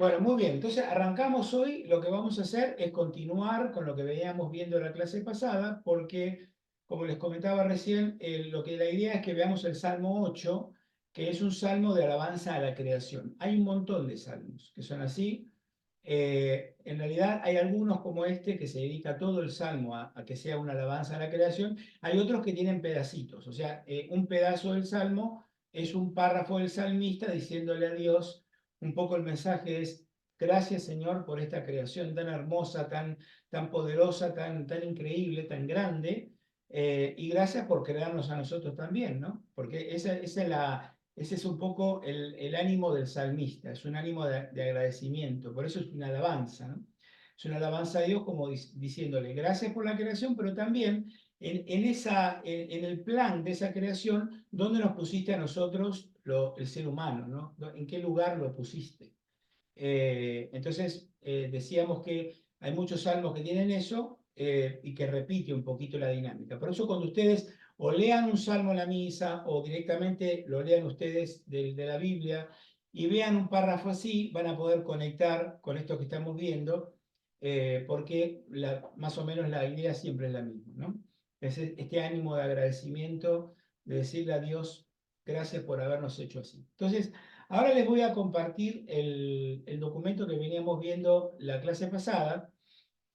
Bueno, muy bien. Entonces arrancamos hoy. Lo que vamos a hacer es continuar con lo que veníamos viendo en la clase pasada, porque, como les comentaba recién, la idea es que veamos el Salmo 8, que es un salmo de alabanza a la creación. Hay un montón de salmos que son así. En realidad hay algunos como este que se dedica todo el salmo a que sea una alabanza a la creación. Hay otros que tienen pedacitos, o sea, un pedazo del salmo es un párrafo del salmista diciéndole a Dios, un poco el mensaje es, gracias Señor por esta creación tan hermosa, tan poderosa, tan increíble, tan grande, y gracias por crearnos a nosotros también, ¿no? Porque ese es un poco el ánimo del salmista, es un ánimo de agradecimiento, por eso es una alabanza, ¿no? Es una alabanza a Dios como diciéndole gracias por la creación, pero también en el plan de esa creación, ¿dónde nos pusiste a nosotros el ser humano, ¿no? ¿En qué lugar lo pusiste? Entonces, decíamos que hay muchos salmos que tienen eso y que repite un poquito la dinámica. Por eso cuando ustedes o lean un salmo en la misa o directamente lo lean ustedes de la Biblia y vean un párrafo así, van a poder conectar con esto que estamos viendo, porque más o menos la idea siempre es la misma, ¿no? Es este ánimo de agradecimiento, de decirle a Dios, gracias por habernos hecho así. Entonces, ahora les voy a compartir el documento que veníamos viendo la clase pasada.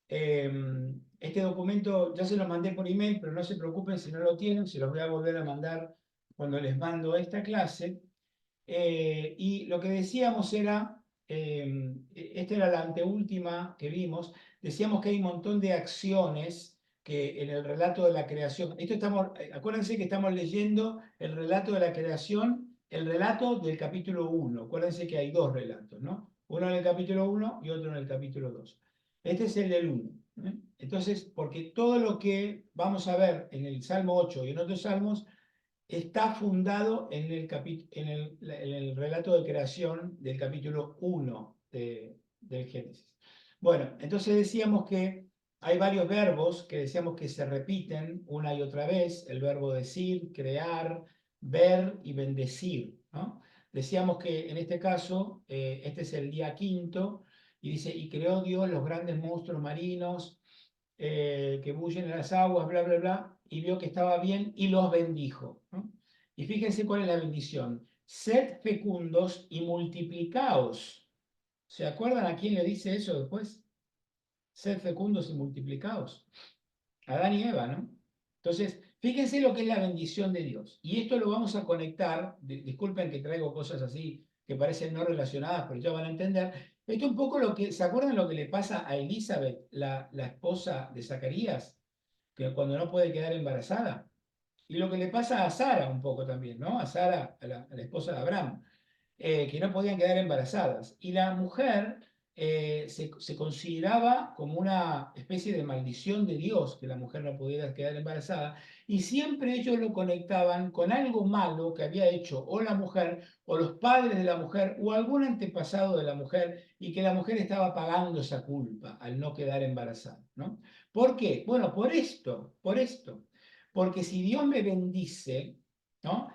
Este documento ya se lo mandé por email, pero no se preocupen si no lo tienen, se los voy a volver a mandar cuando les mando esta clase. Y lo que decíamos era, esta era la anteúltima que vimos, decíamos que hay un montón de acciones que en el relato de la creación, acuérdense que estamos leyendo el relato de la creación, el relato del capítulo 1, acuérdense que hay dos relatos, ¿no? Uno en el capítulo 1 y otro en el capítulo 2. Este es el del 1. Entonces, porque todo lo que vamos a ver en el Salmo 8 y en otros salmos está fundado en el relato de creación del capítulo 1 del Génesis. Bueno, entonces decíamos que hay varios verbos que decíamos que se repiten una y otra vez, el verbo decir, crear, ver y bendecir, ¿no? Decíamos que en este caso, este es el día quinto, y dice, y creó Dios los grandes monstruos marinos que bullen en las aguas, bla, bla, bla, y vio que estaba bien y los bendijo, ¿no? Y fíjense cuál es la bendición. Sed fecundos y multiplicaos. ¿Se acuerdan a quién le dice eso después? Sed fecundos y multiplicaos. Adán y Eva, ¿no? Entonces, fíjense lo que es la bendición de Dios. Y esto lo vamos a conectar, disculpen que traigo cosas así que parecen no relacionadas, pero ya van a entender. Esto es un poco ¿se acuerdan lo que le pasa a Elizabeth, la esposa de Zacarías, que cuando no puede quedar embarazada? Y lo que le pasa a Sara un poco también, ¿no? A Sara, a la esposa de Abraham, que no podían quedar embarazadas. Y la mujer se consideraba como una especie de maldición de Dios que la mujer no pudiera quedar embarazada. Y siempre ellos lo conectaban con algo malo que había hecho o la mujer o los padres de la mujer o algún antepasado de la mujer y que la mujer estaba pagando esa culpa al no quedar embarazada, ¿no? ¿Por qué? Bueno, por esto, por esto. Porque si Dios me bendice, ¿no?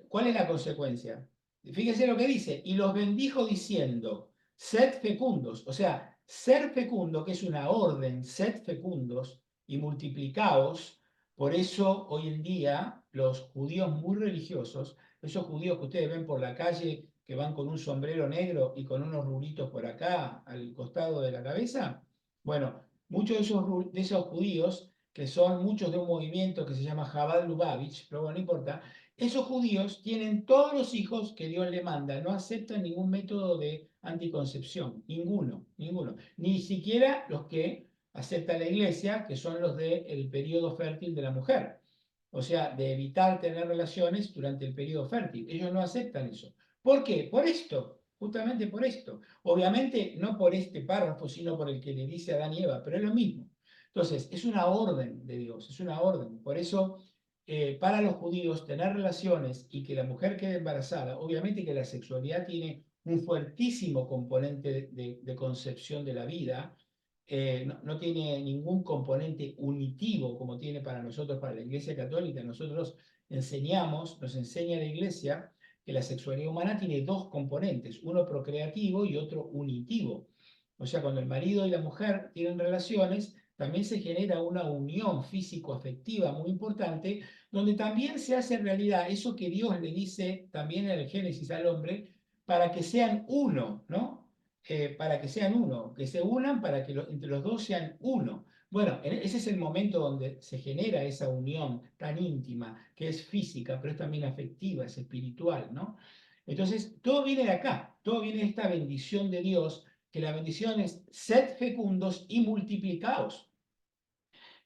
¿Cuál es la consecuencia? Fíjense lo que dice, y los bendijo diciendo, sed fecundos, o sea, ser fecundo, que es una orden, sed fecundos y multiplicaos. Por eso hoy en día los judíos muy religiosos, esos judíos que ustedes ven por la calle que van con un sombrero negro y con unos rulitos por acá al costado de la cabeza, bueno, muchos de esos judíos, que son muchos de un movimiento que se llama Chabad Lubavitch, pero bueno, no importa, esos judíos tienen todos los hijos que Dios le manda, no aceptan ningún método de anticoncepción, ninguno, ninguno, ni siquiera los que acepta la iglesia, que son los del periodo fértil de la mujer, o sea, de evitar tener relaciones durante el periodo fértil. Ellos no aceptan eso. ¿Por qué? Por esto, justamente por esto. Obviamente no por este párrafo, sino por el que le dice a Adán y Eva, pero es lo mismo. Entonces, es una orden de Dios, es una orden. Por eso para los judíos tener relaciones y que la mujer quede embarazada, obviamente que la sexualidad tiene un fuertísimo componente de concepción de la vida, no tiene ningún componente unitivo como tiene para nosotros, para la Iglesia Católica. Nosotros nos enseña la Iglesia que la sexualidad humana tiene dos componentes, uno procreativo y otro unitivo. O sea, cuando el marido y la mujer tienen relaciones, también se genera una unión físico-afectiva muy importante, donde también se hace realidad eso que Dios le dice también en el Génesis al hombre, para que sean uno, ¿no? Para que sean uno, que se unan para que entre los dos sean uno. Bueno, ese es el momento donde se genera esa unión tan íntima, que es física, pero es también afectiva, es espiritual, ¿no? Entonces, todo viene de acá, todo viene de esta bendición de Dios, que la bendición es sed fecundos y multiplicaos.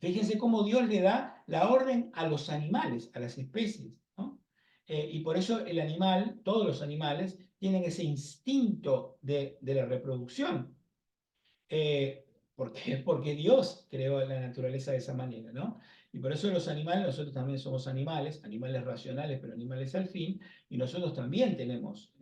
Fíjense cómo Dios le da la orden a los animales, a las especies, ¿no? Y por eso el animal, todos los animales, tienen ese instinto de la reproducción. Porque Dios creó la naturaleza de esa manera, ¿no? Y por eso los animales, nosotros también somos animales, animales racionales, pero animales al fin, y nosotros también tenemos,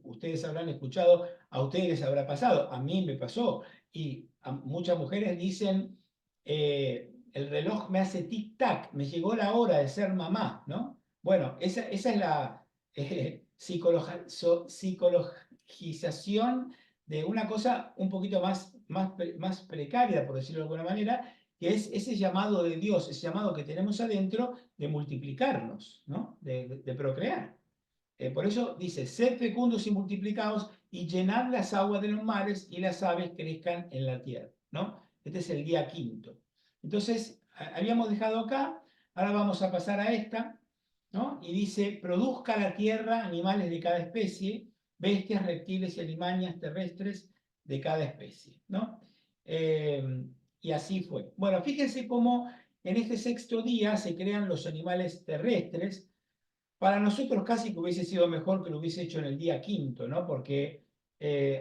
ustedes habrán escuchado, a ustedes les habrá pasado, a mí me pasó, y a muchas mujeres dicen, el reloj me hace tic-tac, me llegó la hora de ser mamá, ¿no? Bueno, esa es la psicologización de una cosa un poquito más precaria, por decirlo de alguna manera, que es ese llamado de Dios, ese llamado que tenemos adentro de multiplicarnos, ¿no? De procrear. Por eso dice, sed fecundos y multiplicados y llenad las aguas de los mares y las aves crezcan en la tierra, ¿no? Este es el día quinto. Entonces, habíamos dejado acá, ahora vamos a pasar a esta, ¿no? Y dice, produzca la tierra animales de cada especie, bestias, reptiles y alimañas terrestres de cada especie, ¿no? Y así fue. Bueno, fíjense cómo en este sexto día se crean los animales terrestres. Para nosotros casi que hubiese sido mejor que lo hubiese hecho en el día quinto, ¿no? Porque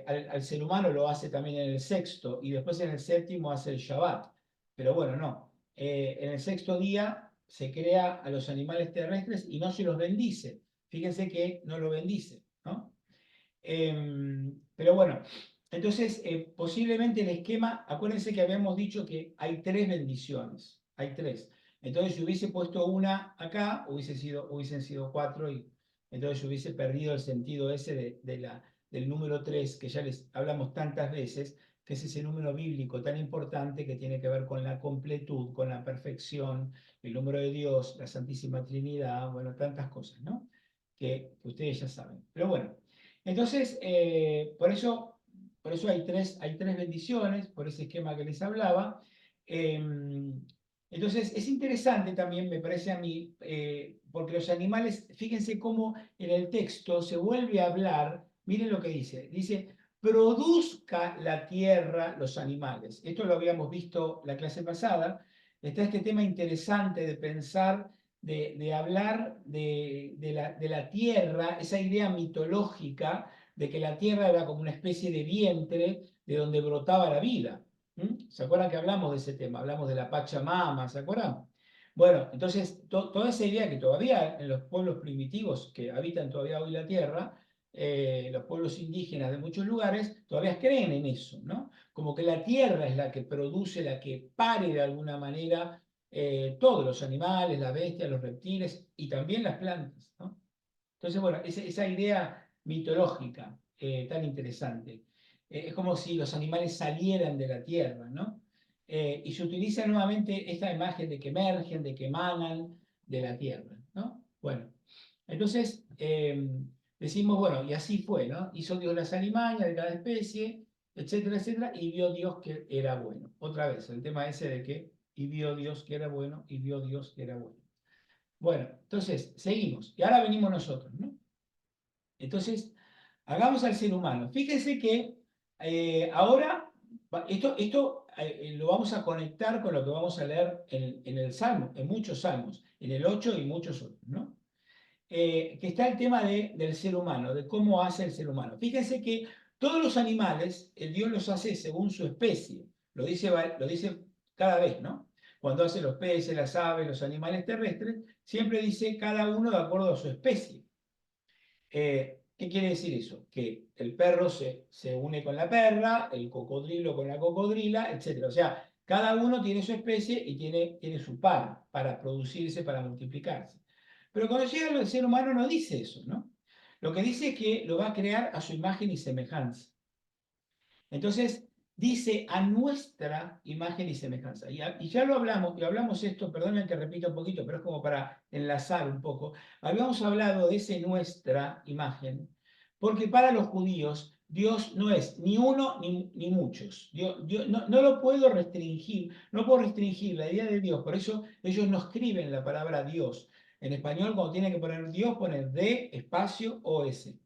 al ser humano lo hace también en el sexto y después en el séptimo hace el Shabbat. Pero bueno, no. En el sexto día se crea a los animales terrestres y no se los bendice. Fíjense que no lo bendice, ¿no? Pero bueno, entonces posiblemente el esquema, acuérdense que habíamos dicho que hay tres bendiciones, hay tres. Entonces, si hubiese puesto una acá, hubiesen sido cuatro y entonces hubiese perdido el sentido ese del número tres, que ya les hablamos tantas veces, que es ese número bíblico tan importante que tiene que ver con la completud, con la perfección, el número de Dios, la Santísima Trinidad, bueno, tantas cosas, ¿no? Que ustedes ya saben. Pero bueno, entonces, por eso hay tres bendiciones, por ese esquema que les hablaba. Entonces, es interesante también, me parece a mí, porque los animales, fíjense cómo en el texto se vuelve a hablar, miren lo que dice, produzca la tierra los animales. Esto lo habíamos visto la clase pasada. Está este tema interesante de pensar, de hablar de la tierra, esa idea mitológica de que la tierra era como una especie de vientre de donde brotaba la vida. ¿Se acuerdan que hablamos de ese tema? Hablamos de la Pachamama, ¿se acuerdan? Bueno, entonces toda esa idea que todavía en los pueblos primitivos que habitan todavía hoy la tierra, los pueblos indígenas de muchos lugares, todavía creen en eso, ¿no? Como que la tierra es la que produce, la que pare de alguna manera todos los animales, las bestias, los reptiles y también las plantas, ¿no? Entonces, bueno, esa idea mitológica tan interesante. Es como si los animales salieran de la tierra, ¿no? Y se utiliza nuevamente esta imagen de que emergen, de que emanan de la tierra, ¿no? Bueno, entonces decimos, bueno, y así fue, ¿no? Hizo Dios las alimañas de cada especie, etcétera, etcétera, y vio Dios que era bueno. Otra vez, el tema ese de que, y vio Dios que era bueno, y vio Dios que era bueno. Bueno, entonces, seguimos. Y ahora venimos nosotros, ¿no? Entonces, hagamos al ser humano. Fíjense que ahora, esto lo vamos a conectar con lo que vamos a leer en el Salmo, en muchos salmos, en el 8 y muchos otros, ¿no? Que está el tema del ser humano, de cómo hace el ser humano. Fíjense que todos los animales, el Dios los hace según su especie. Lo dice cada vez, ¿no? Cuando hace los peces, las aves, los animales terrestres, siempre dice cada uno de acuerdo a su especie. ¿Qué quiere decir eso? Que el perro se une con la perra, el cocodrilo con la cocodrila, etc. O sea, cada uno tiene su especie y tiene su par para producirse, para multiplicarse. Pero cuando llega el ser humano no dice eso, ¿no? lo que dice es que lo va a crear a su imagen y semejanza. Entonces, dice a nuestra imagen y semejanza. Y ya lo hablamos, y hablamos esto, perdónenme que repita un poquito, pero es como para enlazar un poco. Habíamos hablado de ese nuestra imagen, porque para los judíos Dios no es ni uno ni muchos. Dios no lo puedo restringir, no puedo restringir la idea de Dios, por eso ellos no escriben la palabra Dios. En español, cuando tienen que poner Dios, ponen D, espacio, OS.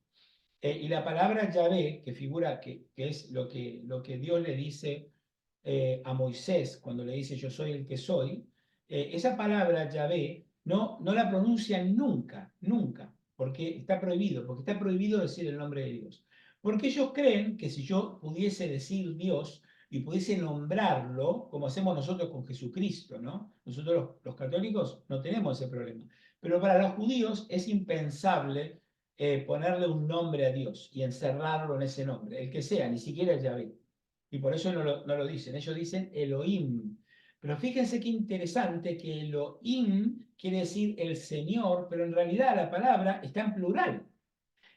Y la palabra Yahvé, que figura que es lo que Dios le dice a Moisés cuando le dice yo soy el que soy, esa palabra Yahvé no la pronuncian nunca, nunca, porque está prohibido decir el nombre de Dios. Porque ellos creen que si yo pudiese decir Dios y pudiese nombrarlo, como hacemos nosotros con Jesucristo, ¿no? Nosotros los católicos no tenemos ese problema. Pero para los judíos es impensable ponerle un nombre a Dios y encerrarlo en ese nombre, el que sea, ni siquiera el Yahvé. Y por eso no lo dicen, ellos dicen Elohim. Pero fíjense qué interesante que Elohim quiere decir el Señor, pero en realidad la palabra está en plural.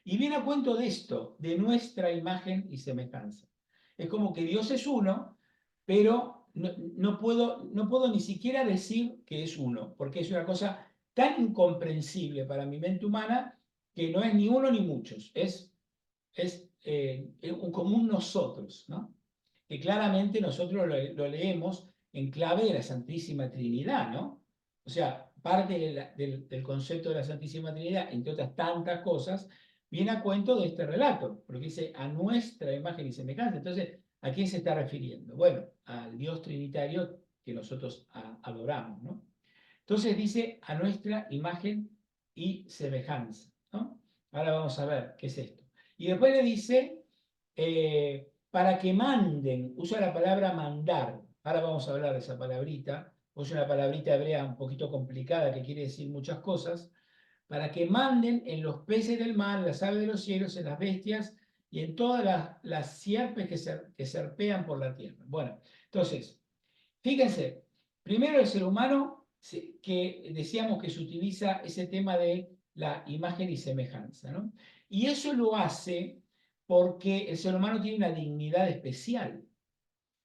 Y viene a cuento de esto, de nuestra imagen y semejanza. Es como que Dios es uno, pero no puedo ni siquiera decir que es uno, porque es una cosa tan incomprensible para mi mente humana que no es ni uno ni muchos, es un común nosotros, ¿no? Que claramente nosotros lo leemos en clave de la Santísima Trinidad, ¿no? O sea, parte del concepto de la Santísima Trinidad, entre otras tantas cosas, viene a cuento de este relato, porque dice a nuestra imagen y semejanza. Entonces, ¿a quién se está refiriendo? Bueno, al Dios Trinitario que nosotros adoramos, ¿no? Entonces dice a nuestra imagen y semejanza, ¿no? Ahora vamos a ver qué es esto. Y después le dice, para que manden, usa la palabra mandar. Ahora vamos a hablar de esa palabrita, es una palabrita hebrea un poquito complicada que quiere decir muchas cosas, para que manden en los peces del mar, en las aves de los cielos, en las bestias y en todas las sierpes que serpean por la tierra. Bueno, entonces, fíjense, primero el ser humano, que decíamos que se utiliza ese tema de la imagen y semejanza, ¿no? Y eso lo hace porque el ser humano tiene una dignidad especial.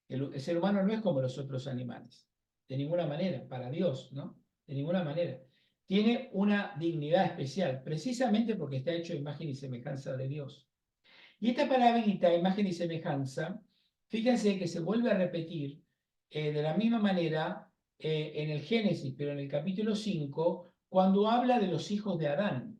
El ser humano no es como los otros animales, de ninguna manera, para Dios, ¿no? De ninguna manera. Tiene una dignidad especial, precisamente porque está hecho imagen y semejanza de Dios. Y esta palabrita, imagen y semejanza, fíjense que se vuelve a repetir de la misma manera en el Génesis, pero en el capítulo 5, cuando habla de los hijos de Adán.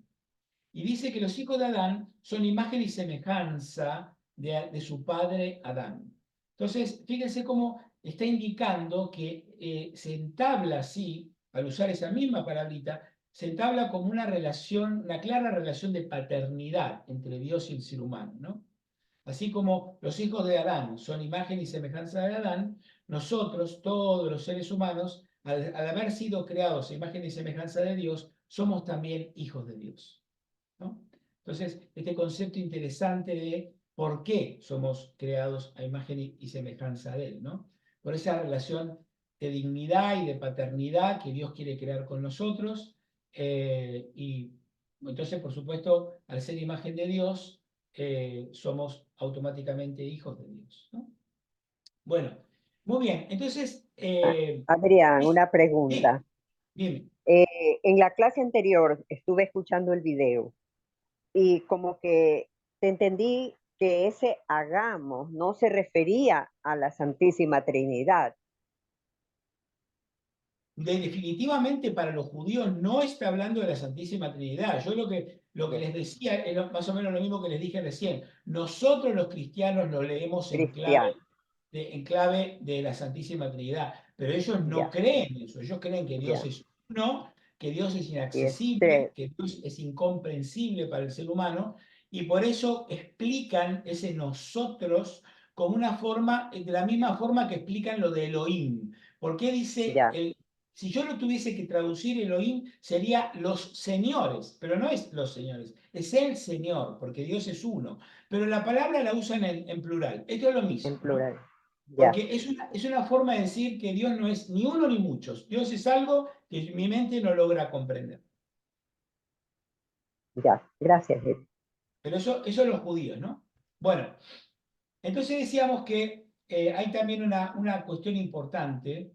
Y dice que los hijos de Adán son imagen y semejanza de su padre Adán. Entonces, fíjense cómo está indicando que se entabla así, al usar esa misma palabrita, se entabla como una relación, una clara relación de paternidad entre Dios y el ser humano, ¿no? Así como los hijos de Adán son imagen y semejanza de Adán, nosotros, todos los seres humanos, al haber sido creados a imagen y semejanza de Dios, somos también hijos de Dios, ¿no? Entonces, este concepto interesante de por qué somos creados a imagen y semejanza de Él, ¿no? Por esa relación de dignidad y de paternidad que Dios quiere crear con nosotros. Y entonces, por supuesto, al ser imagen de Dios, somos automáticamente hijos de Dios, ¿no? Bueno, muy bien. Entonces, Adrián, una sí, pregunta. dime. En la clase anterior estuve escuchando el video y como que te entendí que ese hagamos no se refería a la Santísima Trinidad. Definitivamente para los judíos no está hablando de la Santísima Trinidad. Yo lo que Ya. les decía es más o menos lo mismo que les dije recién. Nosotros los cristianos lo leemos Cristiano, en clave de la Santísima Trinidad, pero ellos no ya, creen eso. Ellos creen que Dios ya. es uno, que Dios es Y inaccesible, que Dios es incomprensible para el ser humano, y por eso explican ese nosotros como una forma, de la misma forma que explican lo de Elohim. ¿Por qué dice ya, si yo lo tuviese que traducir Elohim, sería los señores, pero no es los señores, es el Señor, porque Dios es uno. Pero la palabra la usan en plural. Esto es lo en mismo, ¿no? plural. Ya, Porque es una forma de decir que Dios no es ni uno ni muchos. Dios es algo que mi mente no logra comprender. ya. Gracias, Ed. Pero eso los judíos, ¿no? Bueno, entonces decíamos que hay también una cuestión importante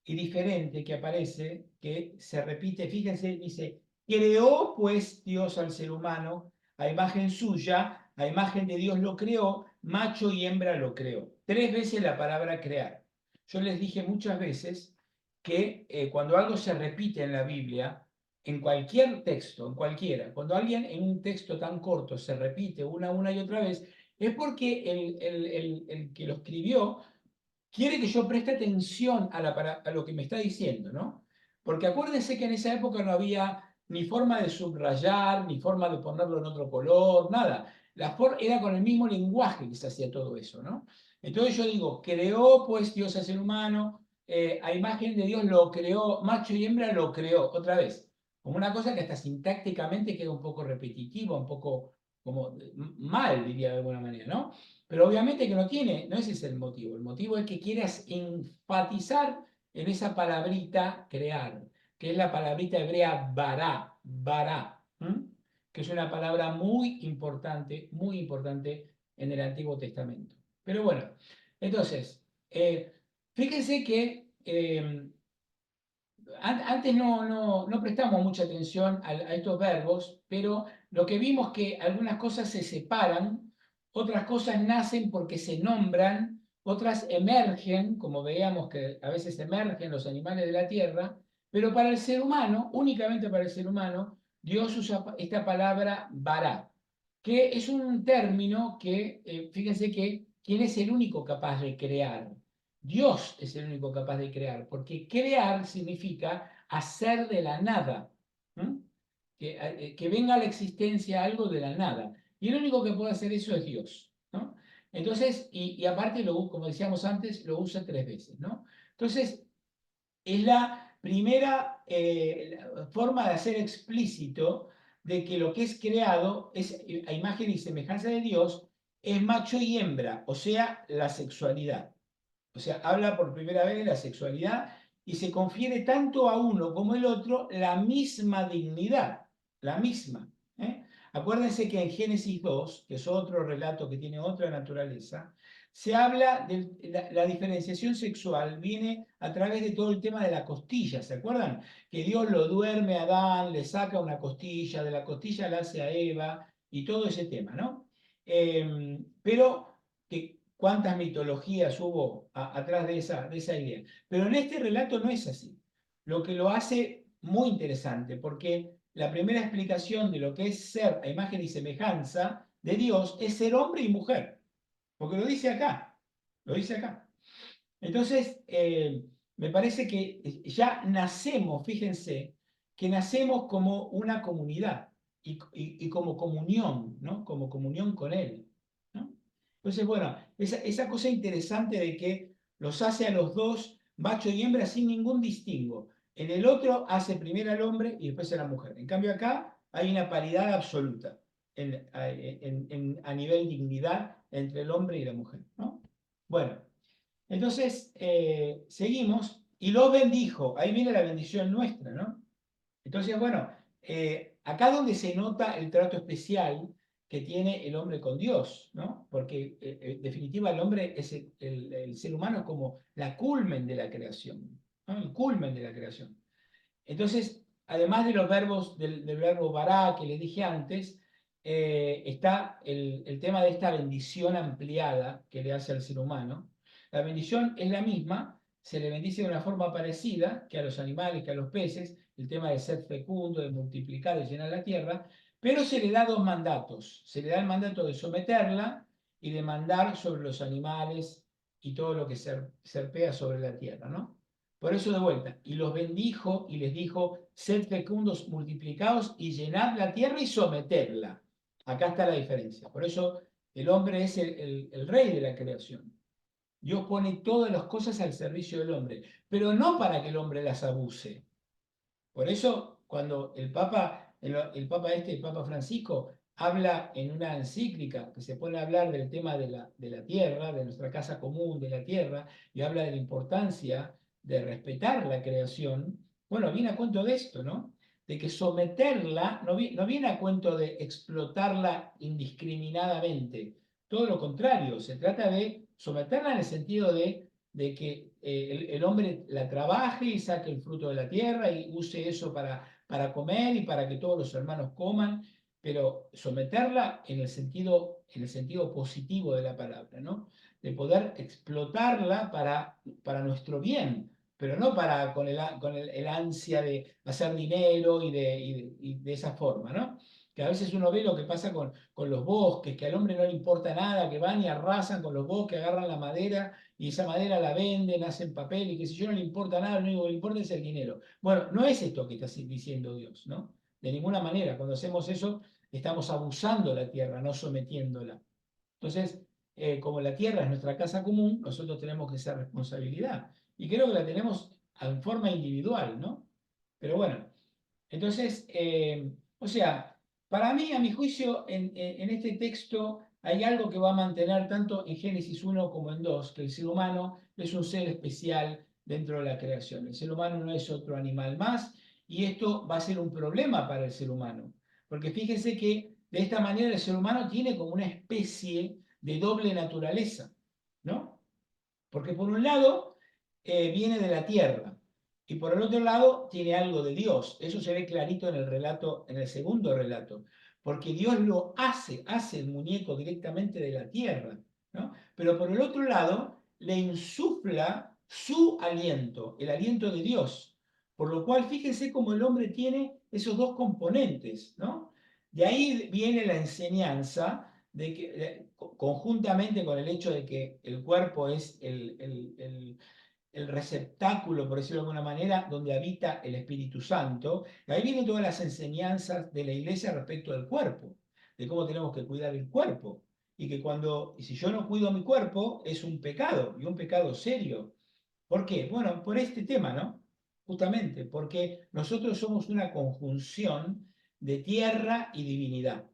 y diferente que aparece, que se repite, fíjense, dice, creó pues Dios al ser humano a imagen suya, a imagen de Dios lo creó, macho y hembra lo creó. 3 veces la palabra crear. Yo les dije muchas veces que cuando algo se repite en la Biblia, en cualquier texto, en cualquiera, cuando alguien en un texto tan corto se repite una y otra vez, es porque el que lo escribió quiere que yo preste atención a lo que me está diciendo, ¿no? Porque acuérdense que en esa época no había ni forma de subrayar, ni forma de ponerlo en otro color, nada. Era con el mismo lenguaje que se hacía todo eso, ¿no? Entonces yo digo, creó pues Dios al ser humano, a imagen de Dios lo creó, macho y hembra lo creó, otra vez. Como una cosa que hasta sintácticamente queda un poco repetitiva, un poco como mal, diría de alguna manera, ¿no? Pero obviamente que no tiene, no ese es el motivo. El motivo es que quieras enfatizar en esa palabrita crear, que es la palabrita hebrea bará, que es una palabra muy importante en el Antiguo Testamento. Pero bueno, entonces, fíjense que antes no prestamos mucha atención a estos verbos, pero lo que vimos que algunas cosas se separan, otras cosas nacen porque se nombran, otras emergen, como veíamos que a veces emergen los animales de la tierra, pero para el ser humano, únicamente para el ser humano, Dios usa esta palabra vará, que es un término que, fíjense que, ¿quién es el único capaz de crear? Dios es el único capaz de crear, porque crear significa hacer de la nada, que venga a la existencia algo de la nada. Y el único que puede hacer eso es Dios, ¿no? Entonces, y aparte, como decíamos antes, lo usa 3 veces, ¿no? Entonces, es la primera forma de hacer explícito de que lo que es creado es a imagen y semejanza de Dios, es macho y hembra, o sea, la sexualidad. O sea, habla por primera vez de la sexualidad y se confiere tanto a uno como el otro la misma dignidad, la misma. ¿eh? Acuérdense que en Génesis 2, que es otro relato que tiene otra naturaleza, se habla de la diferenciación sexual, viene a través de todo el tema de la costilla, ¿se acuerdan? Que Dios lo duerme a Adán, le saca una costilla, de la costilla la hace a Eva y todo ese tema, ¿no? Pero que cuántas mitologías hubo atrás de esa idea. Pero en este relato no es así. Lo que lo hace muy interesante, porque la primera explicación de lo que es ser a imagen y semejanza de Dios es ser hombre y mujer, porque lo dice acá, lo dice acá. Entonces, me parece que ya nacemos, fíjense, que nacemos como una comunidad y como comunión, ¿no? Como comunión con Él, ¿no? Entonces, bueno, esa cosa interesante de que los hace a los dos, macho y hembra, sin ningún distingo. En el otro hace primero al hombre y después a la mujer. En cambio, acá hay una paridad absoluta a nivel dignidad entre el hombre y la mujer, ¿no? Bueno. Entonces, seguimos y lo bendijo. Ahí viene la bendición nuestra, ¿no? Entonces, bueno, acá donde se nota el trato especial que tiene el hombre con Dios, ¿no? Porque en definitiva el hombre es el ser humano es como la culmen de la creación, ¿no? El culmen de la creación. Entonces, además de los verbos, del verbo bará que les dije antes, está el tema de esta bendición ampliada que le hace al ser humano. La bendición es la misma, se le bendice de una forma parecida que a los animales, que a los peces, el tema de ser fecundo, de multiplicar, de llenar la tierra, pero se le da 2 mandatos. Se le da el mandato de someterla y de mandar sobre los animales y todo lo que serpea sobre la tierra, ¿no? Por eso de vuelta, y los bendijo y les dijo, sed fecundos, multiplicados y llenad la tierra y sometedla. Acá está la diferencia. Por eso el hombre es el rey de la creación. Dios pone todas las cosas al servicio del hombre, pero no para que el hombre las abuse. Por eso cuando el Papa Francisco, habla en una encíclica que se pone a hablar del tema de la tierra, de nuestra casa común, de la tierra, y habla de la importancia de respetar la creación, bueno, viene a cuento de esto, ¿no? de que someterla no viene a cuento de explotarla indiscriminadamente. Todo lo contrario, se trata de someterla en el sentido de que el hombre la trabaje y saque el fruto de la tierra y use eso para comer y para que todos los hermanos coman, pero someterla en el sentido positivo de la palabra, ¿no? De poder explotarla para nuestro bien, pero no con el ansia de hacer dinero y de esa forma, ¿no? Que a veces uno ve lo que pasa con los bosques, que al hombre no le importa nada, que van y arrasan con los bosques, agarran la madera y esa madera la venden, hacen papel y que si yo no le importa nada, lo único que le importa es el dinero. Bueno, no es esto que está diciendo Dios, ¿no? De ninguna manera. Cuando hacemos eso, estamos abusando la tierra, no sometiéndola. Entonces, como la tierra es nuestra casa común, nosotros tenemos que ser responsabilidad. Y creo que la tenemos en forma individual, ¿no? Pero bueno, entonces, o sea, para mí, a mi juicio, en este texto hay algo que va a mantener tanto en Génesis 1 como en 2, que el ser humano es un ser especial dentro de la creación. El ser humano no es otro animal más y esto va a ser un problema para el ser humano. Porque fíjense que de esta manera el ser humano tiene como una especie de doble naturaleza, ¿no? Porque por un lado viene de la tierra y por el otro lado tiene algo de Dios. Eso se ve clarito en el relato, en el segundo relato, porque Dios lo hace el muñeco directamente de la tierra, ¿no? Pero por el otro lado le insufla su aliento, el aliento de Dios. Por lo cual, fíjense cómo el hombre tiene esos dos componentes, ¿no? De ahí viene la enseñanza de que, conjuntamente con el hecho de que el cuerpo es el receptáculo, por decirlo de alguna manera, donde habita el Espíritu Santo, y ahí vienen todas las enseñanzas de la iglesia respecto al cuerpo, de cómo tenemos que cuidar el cuerpo, y que si yo no cuido mi cuerpo, es un pecado, y un pecado serio. ¿Por qué? Bueno, por este tema, ¿no? Justamente, porque nosotros somos una conjunción de tierra y divinidad.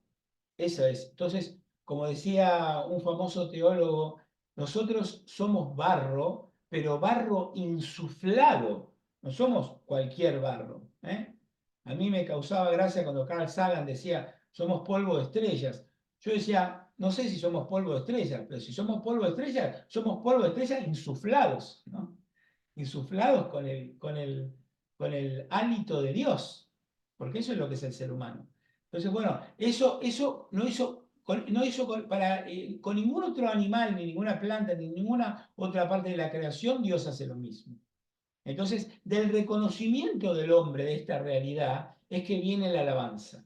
Eso es. Entonces, como decía un famoso teólogo, nosotros somos barro, pero barro insuflado. No somos cualquier barro. ¿Eh? A mí me causaba gracia cuando Carl Sagan decía, somos polvo de estrellas. Yo decía, no sé si somos polvo de estrellas, pero si somos polvo de estrellas, somos polvo de estrellas insuflados, ¿no? Insuflados con el hálito de Dios, porque eso es lo que es el ser humano. Entonces, bueno, eso con ningún otro animal, ni ninguna planta, ni ninguna otra parte de la creación, Dios hace lo mismo. Entonces, del reconocimiento del hombre de esta realidad es que viene la alabanza.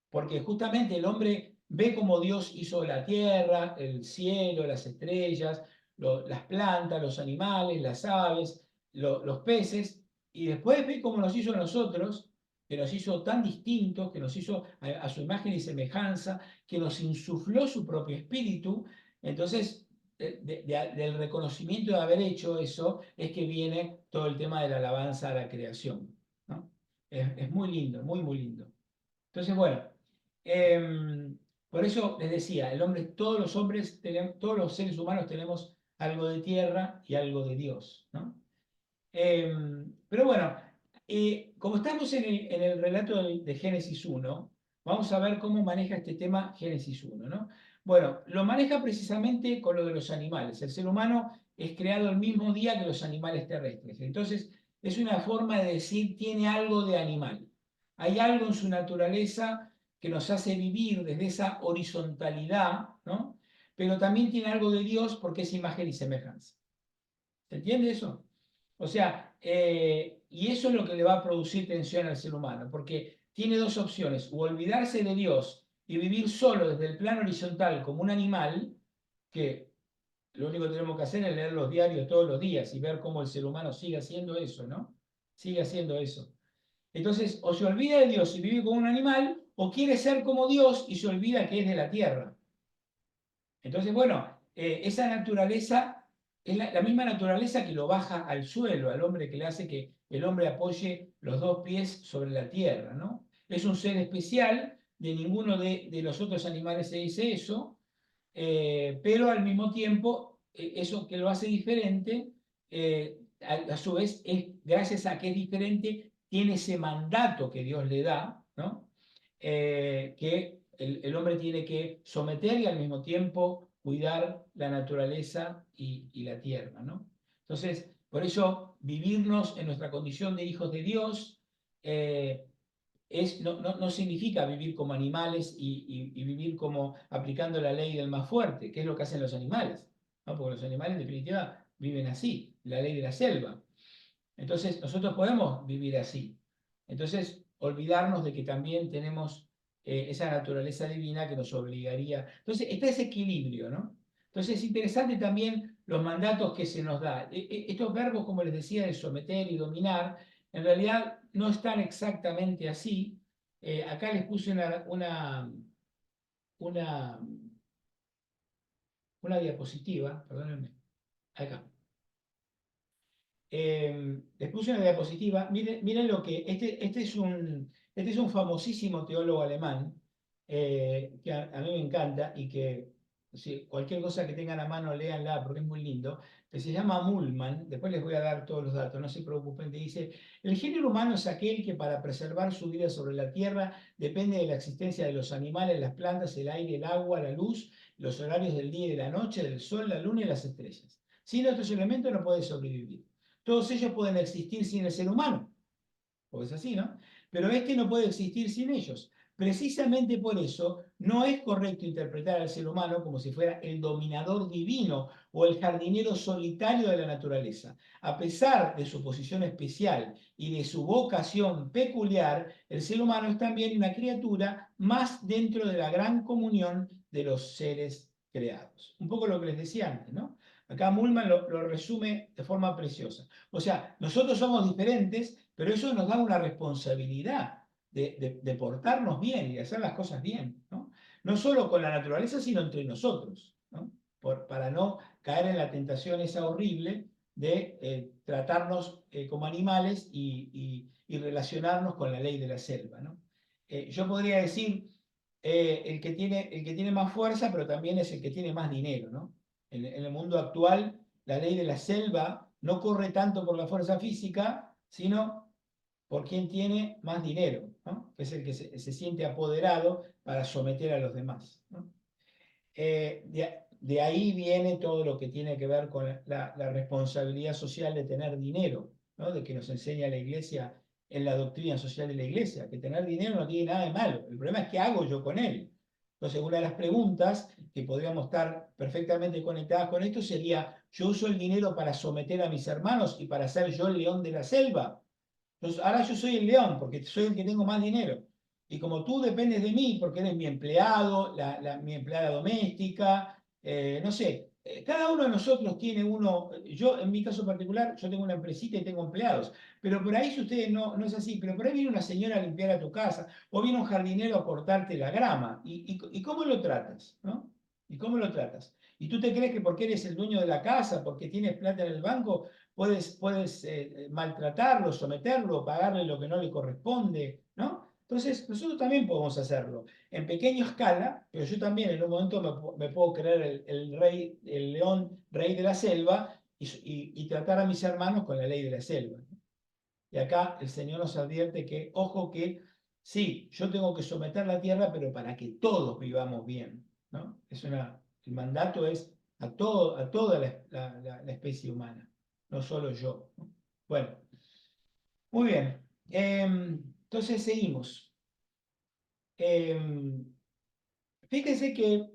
Porque justamente el hombre ve cómo Dios hizo la tierra, el cielo, las estrellas, las plantas, los animales, las aves, los peces, y después ve cómo nos hizo a nosotros, que nos hizo tan distintos, que nos hizo a su imagen y semejanza, que nos insufló su propio espíritu. Entonces, del reconocimiento de haber hecho eso, es que viene todo el tema de la alabanza a la creación, ¿no? Es muy lindo, muy, muy lindo. Entonces, bueno, por eso les decía, todos los hombres, todos los seres humanos tenemos algo de tierra y algo de Dios, ¿no? Pero bueno, como estamos en el relato de Génesis 1, vamos a ver cómo maneja este tema Génesis 1, ¿no? Bueno, lo maneja precisamente con lo de los animales. El ser humano es creado el mismo día que los animales terrestres. Entonces, es una forma de decir, tiene algo de animal. Hay algo en su naturaleza que nos hace vivir desde esa horizontalidad, ¿no? Pero también tiene algo de Dios porque es imagen y semejanza. ¿Se entiende eso? O sea, y eso es lo que le va a producir tensión al ser humano, porque tiene dos opciones, o olvidarse de Dios y vivir solo desde el plano horizontal como un animal, que lo único que tenemos que hacer es leer los diarios todos los días y ver cómo el ser humano sigue haciendo eso, ¿no? Sigue haciendo eso. Entonces, o se olvida de Dios y vive como un animal, o quiere ser como Dios y se olvida que es de la tierra. Entonces, bueno, esa naturaleza es la misma naturaleza que lo baja al suelo, al hombre, que le hace que el hombre apoye los dos pies sobre la tierra, ¿no? Es un ser especial, de ninguno de los otros animales se dice eso, pero al mismo tiempo, eso que lo hace diferente, a su vez, es gracias a que es diferente, tiene ese mandato que Dios le da, ¿no? Que el hombre tiene que someter y al mismo tiempo cuidar la naturaleza y la tierra, ¿no? Entonces, por eso vivirnos en nuestra condición de hijos de Dios no significa vivir como animales y vivir como aplicando la ley del más fuerte, que es lo que hacen los animales, ¿no? Porque los animales en definitiva viven así, la ley de la selva. Entonces, nosotros podemos vivir así. Entonces, olvidarnos de que también tenemos esa naturaleza divina que nos obligaría. Entonces, está ese equilibrio, ¿no? Entonces, es interesante también los mandatos que se nos da. Estos verbos, como les decía, de someter y dominar, en realidad no están exactamente así. Acá les puse una, una diapositiva, perdónenme, acá. Les puse una diapositiva. Miren lo que. Este es un famosísimo teólogo alemán que a mí me encanta y que si cualquier cosa que tengan a mano, léanla porque es muy lindo. Que se llama Mullmann. Después les voy a dar todos los datos, no se preocupen. Que dice: el género humano es aquel que para preservar su vida sobre la tierra depende de la existencia de los animales, las plantas, el aire, el agua, la luz, los horarios del día y de la noche, del sol, la luna y las estrellas. Sin estos elementos no puede sobrevivir. Todos ellos pueden existir sin el ser humano, porque es así, ¿no? Pero este no puede existir sin ellos. Precisamente por eso no es correcto interpretar al ser humano como si fuera el dominador divino o el jardinero solitario de la naturaleza. A pesar de su posición especial y de su vocación peculiar, el ser humano es también una criatura más dentro de la gran comunión de los seres creados. Un poco lo que les decía antes, ¿no? Acá Mullmann lo resume de forma preciosa. O sea, nosotros somos diferentes, pero eso nos da una responsabilidad de portarnos bien y de hacer las cosas bien, ¿no? No solo con la naturaleza, sino entre nosotros, ¿no? Para no caer en la tentación esa horrible de tratarnos como animales y relacionarnos con la ley de la selva, ¿no? Yo podría decir el que tiene más fuerza, pero también es el que tiene más dinero, ¿no? En el mundo actual, la ley de la selva no corre tanto por la fuerza física, sino por quien tiene más dinero, ¿no? Que es el que se siente apoderado para someter a los demás, ¿no? De ahí viene todo lo que tiene que ver con la responsabilidad social de tener dinero, ¿no? De que nos enseña la Iglesia en la doctrina social de la Iglesia, que tener dinero no tiene nada de malo. El problema es qué hago yo con él. Entonces, una de las preguntas que podríamos estar perfectamente conectadas con esto sería: ¿yo uso el dinero para someter a mis hermanos y para ser yo el león de la selva? Entonces, ahora yo soy el león porque soy el que tengo más dinero. Y como tú dependes de mí porque eres mi empleado, mi empleada doméstica, no sé, cada uno de nosotros tiene uno, yo en mi caso particular, yo tengo una empresita y tengo empleados, pero por ahí si ustedes no es así, pero por ahí viene una señora a limpiar a tu casa o viene un jardinero a cortarte la grama. ¿Y cómo lo tratas? ¿No? ¿Y cómo lo tratas? ¿Y tú te crees que porque eres el dueño de la casa, porque tienes plata en el banco, puedes maltratarlo, someterlo, pagarle lo que no le corresponde, ¿no? Entonces, nosotros también podemos hacerlo en pequeña escala, pero yo también en un momento me puedo creer el rey, el león rey de la selva y tratar a mis hermanos con la ley de la selva, ¿no? Y acá el Señor nos advierte que, ojo que, sí, yo tengo que someter la tierra, pero para que todos vivamos bien, ¿no? El mandato es a toda la especie humana, no solo yo, ¿no? Bueno, muy bien. Entonces seguimos. Em, Fíjense que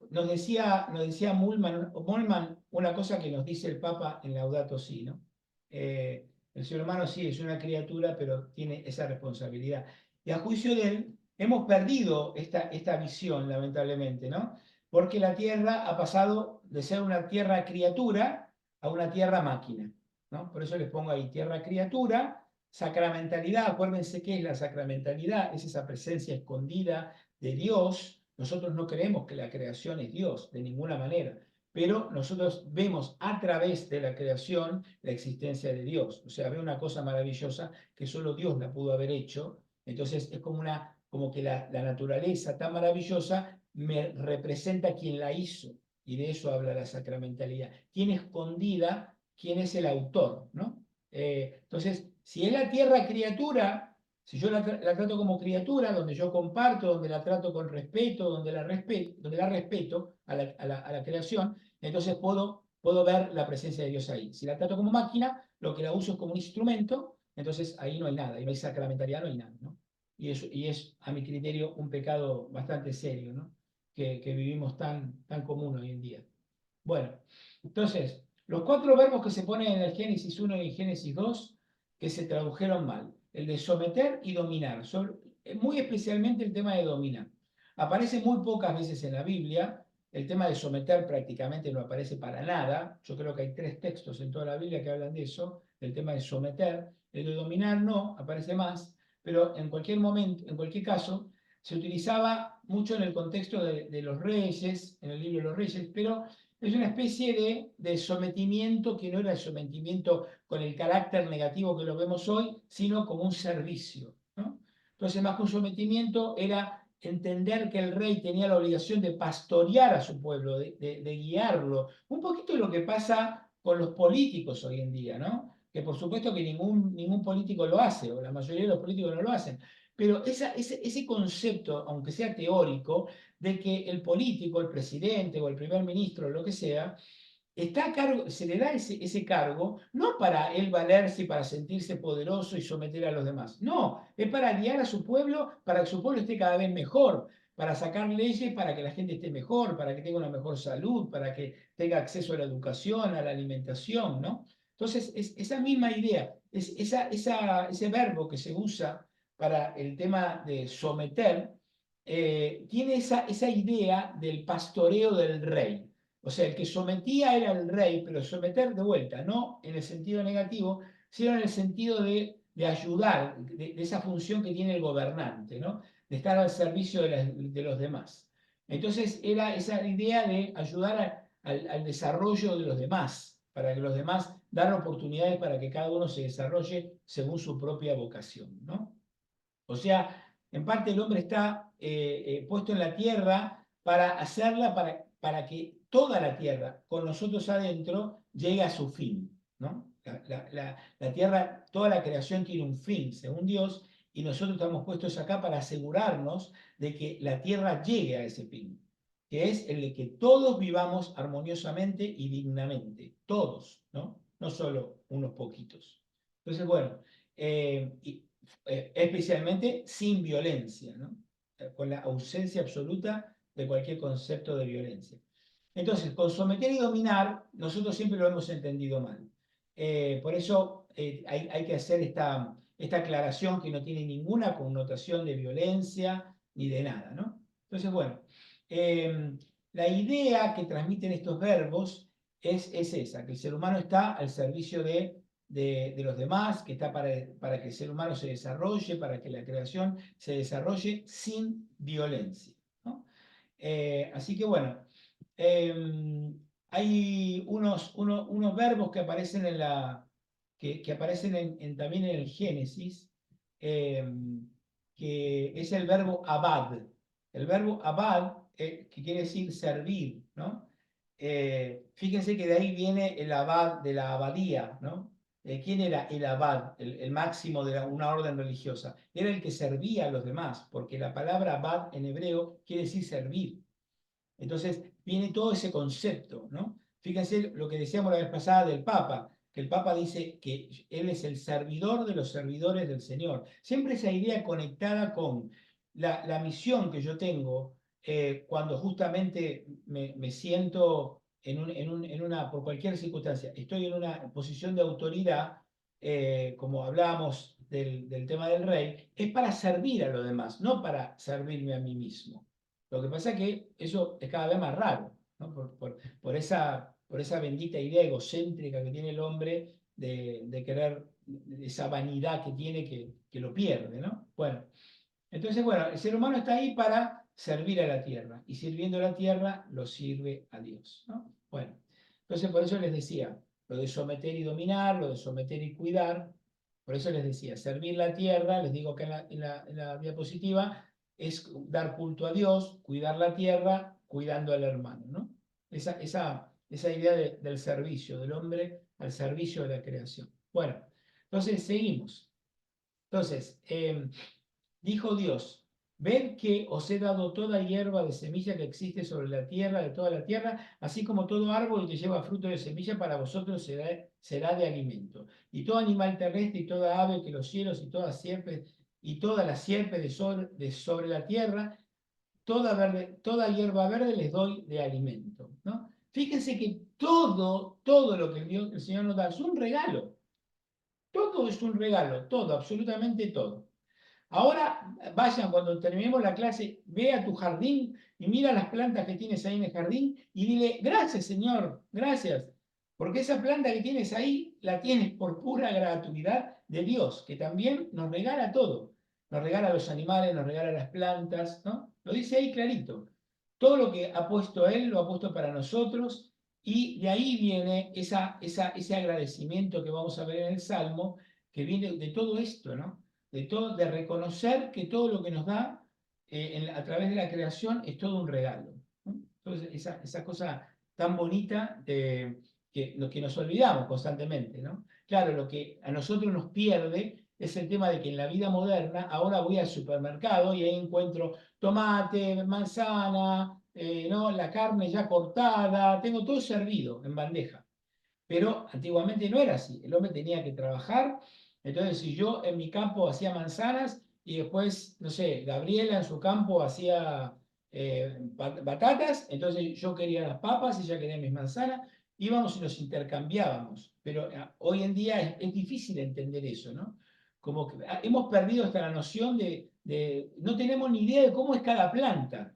nos decía Mullmann una cosa que nos dice el Papa en Laudato Si, ¿no? El ser humano sí es una criatura, pero tiene esa responsabilidad. Y a juicio de él, hemos perdido esta visión, lamentablemente, ¿no? Porque la Tierra ha pasado de ser una tierra criatura a una tierra máquina, ¿no? Por eso les pongo ahí tierra criatura, sacramentalidad. Acuérdense qué es la sacramentalidad: es esa presencia escondida de Dios. Nosotros no creemos que la creación es Dios, de ninguna manera, pero nosotros vemos a través de la creación la existencia de Dios. O sea, ve una cosa maravillosa que solo Dios la pudo haber hecho. Entonces es como que la naturaleza tan maravillosa me representa quien la hizo. Y de eso habla la sacramentalidad. Tiene escondida quién es el autor, ¿no? Entonces, Si es la tierra criatura, si yo la trato como criatura, donde yo comparto, donde la trato con respeto, donde la respeto a la creación, entonces puedo ver la presencia de Dios ahí. Si la trato como máquina, lo que la uso es como un instrumento, entonces ahí no hay nada, ahí no hay sacramentalidad, no hay nada, ¿no? Y es, a mi criterio, un pecado bastante serio, ¿no? Que vivimos tan común hoy en día. Bueno, entonces, los 4 verbos que se ponen en el Génesis 1 y en Génesis 2, que se tradujeron mal, el de someter y dominar, muy especialmente el tema de dominar. Aparece muy pocas veces en la Biblia, el tema de someter prácticamente no aparece para nada, yo creo que hay 3 textos en toda la Biblia que hablan de eso, el tema de someter, el de dominar no, aparece más, pero en cualquier momento, en cualquier caso, se utilizaba mucho en el contexto de los reyes, en el libro de los reyes, pero es una especie de sometimiento que no era el sometimiento con el carácter negativo que lo vemos hoy, sino como un servicio, ¿no? Entonces, más que un sometimiento, era entender que el rey tenía la obligación de pastorear a su pueblo, de guiarlo. Un poquito de lo que pasa con los políticos hoy en día, ¿no? Que por supuesto que ningún político lo hace, o la mayoría de los políticos no lo hacen. Pero ese concepto, aunque sea teórico, de que el político, el presidente o el primer ministro, lo que sea, está a cargo, se le da ese cargo, no para él valerse y para sentirse poderoso y someter a los demás. No, es para guiar a su pueblo, para que su pueblo esté cada vez mejor, para sacar leyes para que la gente esté mejor, para que tenga una mejor salud, para que tenga acceso a la educación, a la alimentación, ¿no? Entonces, es esa misma idea, ese verbo que se usa para el tema de someter, tiene esa idea del pastoreo del rey. O sea, el que sometía era el rey, pero someter de vuelta, no en el sentido negativo, sino en el sentido de ayudar, de esa función que tiene el gobernante, ¿no? De estar al servicio de los demás. Entonces era esa idea de ayudar al desarrollo de los demás, para que los demás, dar oportunidades para que cada uno se desarrolle según su propia vocación, ¿no? O sea, en parte el hombre está puesto en la tierra para hacerla, para que toda la tierra, con nosotros adentro, llegue a su fin, ¿no? La tierra, toda la creación tiene un fin, según Dios, y nosotros estamos puestos acá para asegurarnos de que la tierra llegue a ese fin, que es el de que todos vivamos armoniosamente y dignamente, todos, ¿no? No solo unos poquitos. Entonces, bueno, especialmente sin violencia, ¿no? Con la ausencia absoluta de cualquier concepto de violencia. Entonces, con someter y dominar, nosotros siempre lo hemos entendido mal. Por eso hay que hacer esta aclaración que no tiene ninguna connotación de violencia ni de nada, ¿no? Entonces, bueno, la idea que transmiten estos verbos es esa, que el ser humano está al servicio de los demás, que está para que el ser humano se desarrolle, para que la creación se desarrolle sin violencia, ¿no? Así que bueno, hay unos verbos que aparecen que aparecen también en el Génesis, eh, que es el verbo abad. El verbo abad, que quiere decir servir, ¿no? Fíjense que de ahí viene el abad de la abadía, ¿no? ¿Quién era el abad, el máximo de una orden religiosa? Era el que servía a los demás, porque la palabra abad en hebreo quiere decir servir. Entonces viene todo ese concepto, ¿no? Fíjense lo que decíamos la vez pasada del Papa, que el Papa dice que él es el servidor de los servidores del Señor. Siempre esa idea conectada con la misión que yo tengo cuando justamente me siento por cualquier circunstancia, estoy en una posición de autoridad, como hablamos del tema del rey, es para servir a los demás, no para servirme a mí mismo. Lo que pasa es que eso es cada vez más raro, ¿no? Por esa bendita idea egocéntrica que tiene el hombre de querer, de esa vanidad que tiene que lo pierde, ¿no? Bueno, entonces, bueno, el ser humano está ahí para servir a la tierra y sirviendo a la tierra lo sirve a Dios, ¿no? Bueno, entonces por eso les decía, lo de someter y dominar, lo de someter y cuidar, por eso les decía, servir la tierra, les digo acá en la diapositiva, es dar culto a Dios, cuidar la tierra, cuidando al hermano, ¿no? Esa idea del servicio, del hombre al servicio de la creación. Bueno, Entonces, seguimos. Entonces, dijo Dios, ved que os he dado toda hierba de semilla que existe sobre la tierra, de toda la tierra, así como todo árbol que lleva fruto de semilla para vosotros será de alimento. Y todo animal terrestre y toda ave que los cielos y toda la sierpe de sobre la tierra, toda hierba verde les doy de alimento, ¿no? Fíjense que todo lo que el Señor nos da es un regalo. Todo es un regalo, todo, absolutamente todo. Ahora vayan, cuando terminemos la clase, ve a tu jardín y mira las plantas que tienes ahí en el jardín y dile, gracias Señor, gracias, porque esa planta que tienes ahí la tienes por pura gratuidad de Dios, que también nos regala todo. Nos regala los animales, nos regala las plantas, ¿no? Lo dice ahí clarito. Todo lo que ha puesto Él lo ha puesto para nosotros y de ahí viene ese agradecimiento que vamos a ver en el Salmo, que viene de todo esto, ¿no? De reconocer que todo lo que nos da a través de la creación es todo un regalo, ¿no? Entonces, esa cosa tan bonita que nos olvidamos constantemente, ¿no? Claro, lo que a nosotros nos pierde es el tema de que en la vida moderna ahora voy al supermercado y ahí encuentro tomate, manzana, ¿no? La carne ya cortada, tengo todo servido en bandeja. Pero antiguamente no era así. El hombre tenía que trabajar. Entonces, si yo en mi campo hacía manzanas y después, no sé, Gabriela en su campo hacía batatas, entonces yo quería las papas, ella quería mis manzanas, íbamos y nos intercambiábamos. Pero hoy en día es difícil entender eso, ¿no? Como que hemos perdido hasta la noción no tenemos ni idea de cómo es cada planta.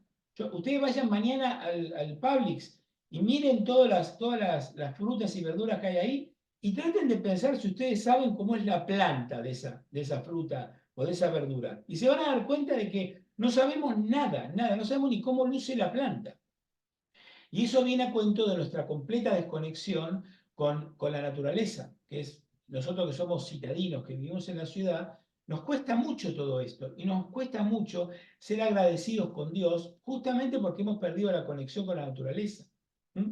Ustedes vayan mañana al Publix y miren las frutas y verduras que hay ahí y traten de pensar si ustedes saben cómo es la planta de esa fruta o de esa verdura. Y se van a dar cuenta de que no sabemos nada, nada, no sabemos ni cómo luce la planta. Y eso viene a cuento de nuestra completa desconexión con la naturaleza, que es nosotros que somos citadinos, que vivimos en la ciudad, nos cuesta mucho todo esto y nos cuesta mucho ser agradecidos con Dios justamente porque hemos perdido la conexión con la naturaleza. ¿Mm?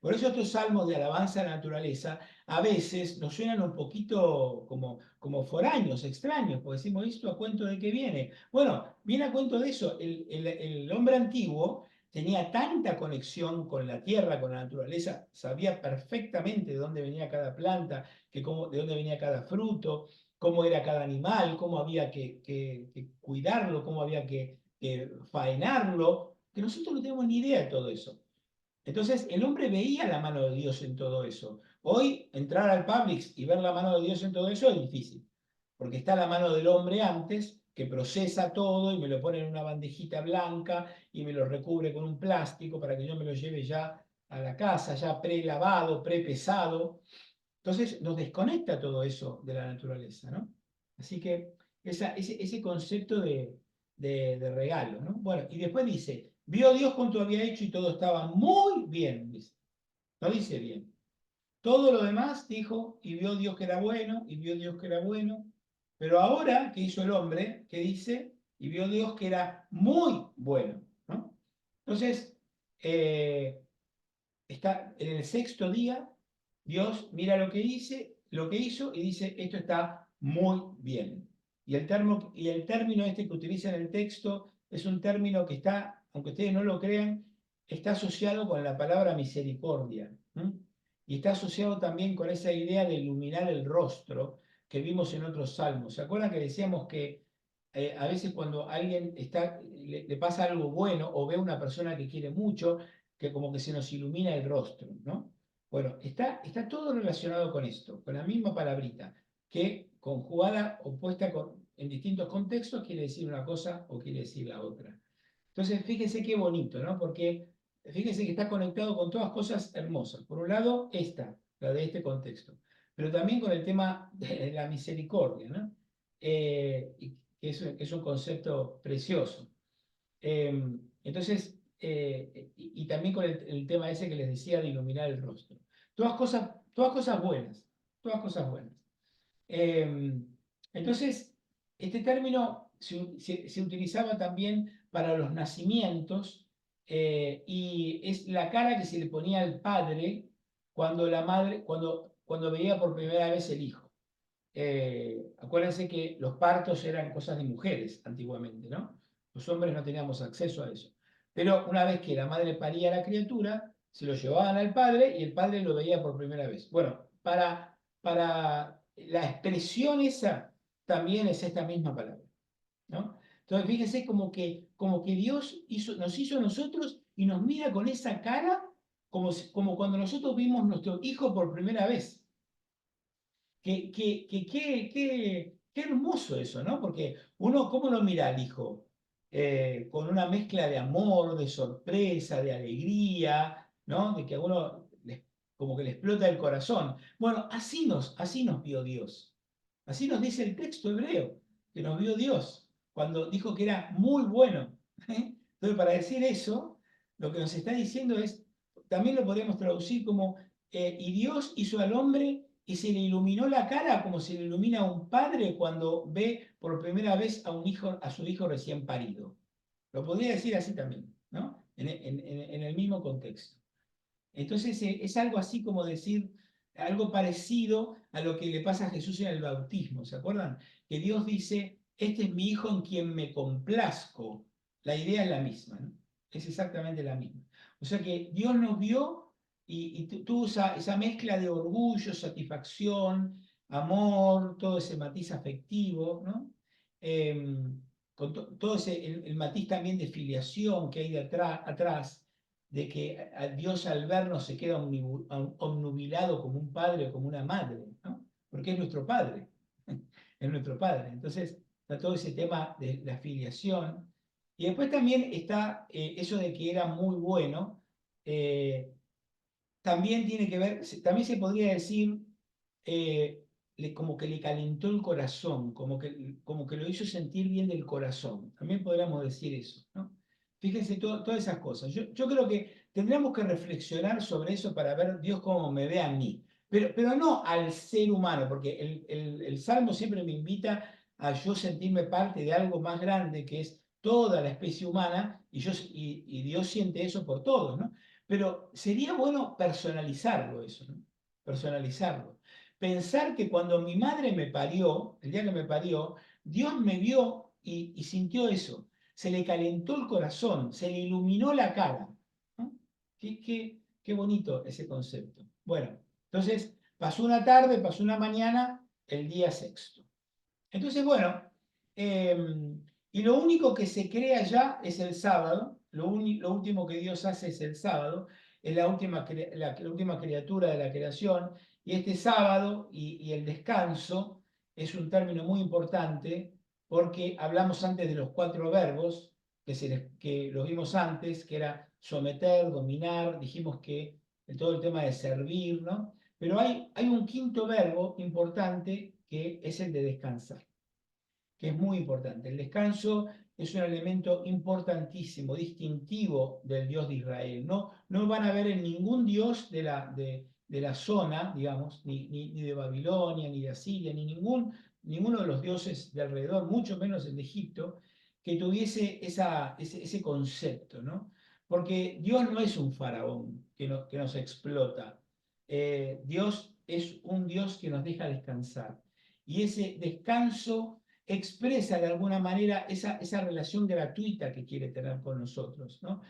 Por eso estos salmos de alabanza a la naturaleza a veces nos suenan un poquito como foráneos, extraños, porque decimos, ¿esto a cuento de qué viene? Bueno, viene a cuento de eso. El hombre antiguo tenía tanta conexión con la tierra, con la naturaleza, sabía perfectamente de dónde venía cada planta, de dónde venía cada fruto, cómo era cada animal, cómo había que cuidarlo, cómo había que faenarlo, que nosotros no tenemos ni idea de todo eso. Entonces, el hombre veía la mano de Dios en todo eso. Hoy, entrar al Publix y ver la mano de Dios en todo eso es difícil, porque está la mano del hombre antes, que procesa todo y me lo pone en una bandejita blanca y me lo recubre con un plástico para que yo me lo lleve ya a la casa, ya pre-lavado, pre-pesado. Entonces, nos desconecta todo eso de la naturaleza, ¿no? Así que ese concepto de regalo, ¿no? Bueno, y después dice, vio Dios cuanto había hecho y todo estaba muy bien, dice. No dice bien. Todo lo demás dijo, y vio Dios que era bueno, y vio Dios que era bueno. Pero ahora que hizo el hombre, ¿qué dice? Y vio Dios que era muy bueno, ¿no? Entonces, está en el sexto día, Dios mira lo que hizo y dice, esto está muy bien. Y el término este que utiliza en el texto es un término que está, aunque ustedes no lo crean, está asociado con la palabra misericordia. ¿Mm? Y está asociado también con esa idea de iluminar el rostro que vimos en otros salmos. ¿Se acuerdan que decíamos que a veces cuando alguien le pasa algo bueno o ve a una persona que quiere mucho, que como que se nos ilumina el rostro, ¿no? Bueno, está todo relacionado con esto, con la misma palabrita, que conjugada o puesta en distintos contextos quiere decir una cosa o quiere decir la otra. Entonces, fíjense qué bonito, ¿no? Porque fíjense que está conectado con todas cosas hermosas. Por un lado, la de este contexto, pero también con el tema de la misericordia, ¿no? Que es un concepto precioso. Entonces, y también con el tema ese que les decía de iluminar el rostro. Todas cosas buenas, todas cosas buenas. Entonces, este término se utilizaba también para los nacimientos y es la cara que se le ponía al padre cuando la madre, cuando veía por primera vez el hijo. acuérdense que los partos eran cosas de mujeres antiguamente, ¿no? Los hombres no teníamos acceso a eso. Pero una vez que la madre paría a la criatura, se lo llevaban al padre y el padre lo veía por primera vez. Bueno, para la expresión esa también es esta misma palabra, ¿no? Entonces, fíjense como que Dios nos hizo a nosotros y nos mira con esa cara como cuando nosotros vimos nuestro hijo por primera vez. Qué hermoso eso, ¿no? Porque uno, ¿cómo lo mira al hijo? Con una mezcla de amor, de sorpresa, de alegría, ¿no? De que a uno como que le explota el corazón. Bueno, así nos vio Dios. Así nos dice el texto hebreo, que nos vio Dios, cuando dijo que era muy bueno. ¿Eh? Entonces, para decir eso, lo que nos está diciendo es, también lo podemos traducir como, y Dios hizo al hombre y se le iluminó la cara como se le ilumina a un padre cuando ve por primera vez a su hijo recién parido. Lo podría decir así también, ¿no? En el mismo contexto. Entonces es algo así como decir, algo parecido a lo que le pasa a Jesús en el bautismo, ¿se acuerdan? Que Dios dice, este es mi hijo en quien me complazco. La idea es la misma, ¿no? Es exactamente la misma. O sea que Dios nos vio y tuvo esa mezcla de orgullo, satisfacción, amor, todo ese matiz afectivo, ¿no? Con todo el matiz también de filiación que hay de atrás de que a Dios al vernos se queda obnubilado como un padre o como una madre, ¿no? Porque es nuestro padre, es nuestro padre. Entonces está todo ese tema de la filiación. Y después también está eso de que era muy bueno, eh, también tiene que ver, también se podría decir, como que le calentó el corazón, como que lo hizo sentir bien del corazón. También podríamos decir eso, ¿no? Fíjense todas esas cosas. Yo creo que tendríamos que reflexionar sobre eso para ver Dios cómo me ve a mí. Pero no al ser humano, porque el Salmo siempre me invita a yo sentirme parte de algo más grande que es toda la especie humana y Dios siente eso por todos, ¿no? Pero sería bueno personalizarlo eso, ¿no? Personalizarlo. Pensar que cuando mi madre me parió, el día que me parió, Dios me vio y sintió eso. Se le calentó el corazón, se le iluminó la cara, ¿no? Qué bonito ese concepto. Bueno, entonces pasó una tarde, pasó una mañana, el día sexto. Entonces, bueno, y lo único que se crea ya es el sábado, lo último que Dios hace es el sábado, es la última criatura de la creación, y este sábado y el descanso es un término muy importante porque hablamos antes de los 4 verbos, que los vimos antes, que era someter, dominar, dijimos que todo el tema de servir, ¿no? Pero hay un quinto verbo importante que es el de descansar, que es muy importante. El descanso es un elemento importantísimo, distintivo del Dios de Israel. No van a ver en ningún Dios de la zona, digamos, ni de Babilonia, ni de Asiria, ninguno de los dioses de alrededor, mucho menos el de Egipto, que tuviese ese concepto, ¿no? Porque Dios no es un faraón que nos explota. Dios es un Dios que nos deja descansar. Y ese descanso expresa de alguna manera esa relación gratuita que quiere tener con nosotros, ¿no?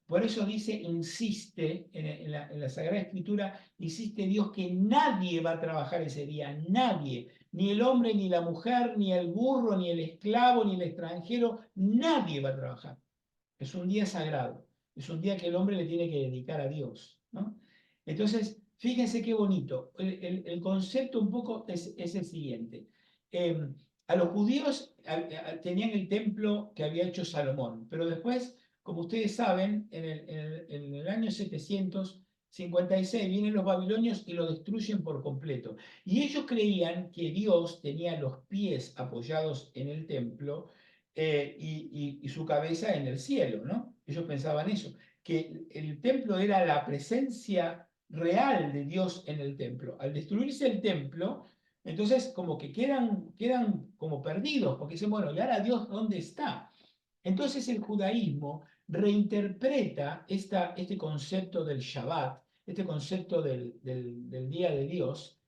Por eso dice, insiste en la Sagrada Escritura, insiste Dios que nadie va a trabajar ese día, nadie, ni el hombre, ni la mujer, ni el burro, ni el esclavo, ni el extranjero, nadie va a trabajar. Es un día sagrado, es un día que el hombre le tiene que dedicar a Dios, ¿no? Entonces, fíjense qué bonito. El concepto un poco es el siguiente. A los judíos tenían el templo que había hecho Salomón, pero después, como ustedes saben, en el año 756 vienen los babilonios y lo destruyen por completo. Y ellos creían que Dios tenía los pies apoyados en el templo y su cabeza en el cielo, ¿no? Ellos pensaban eso, que el templo era la presencia real de Dios en el templo. Al destruirse el templo, entonces como que quedan como perdidos, porque dicen, bueno, ¿y ahora Dios dónde está? Entonces el judaísmo reinterpreta este concepto del Shabbat, este concepto del día de Dios,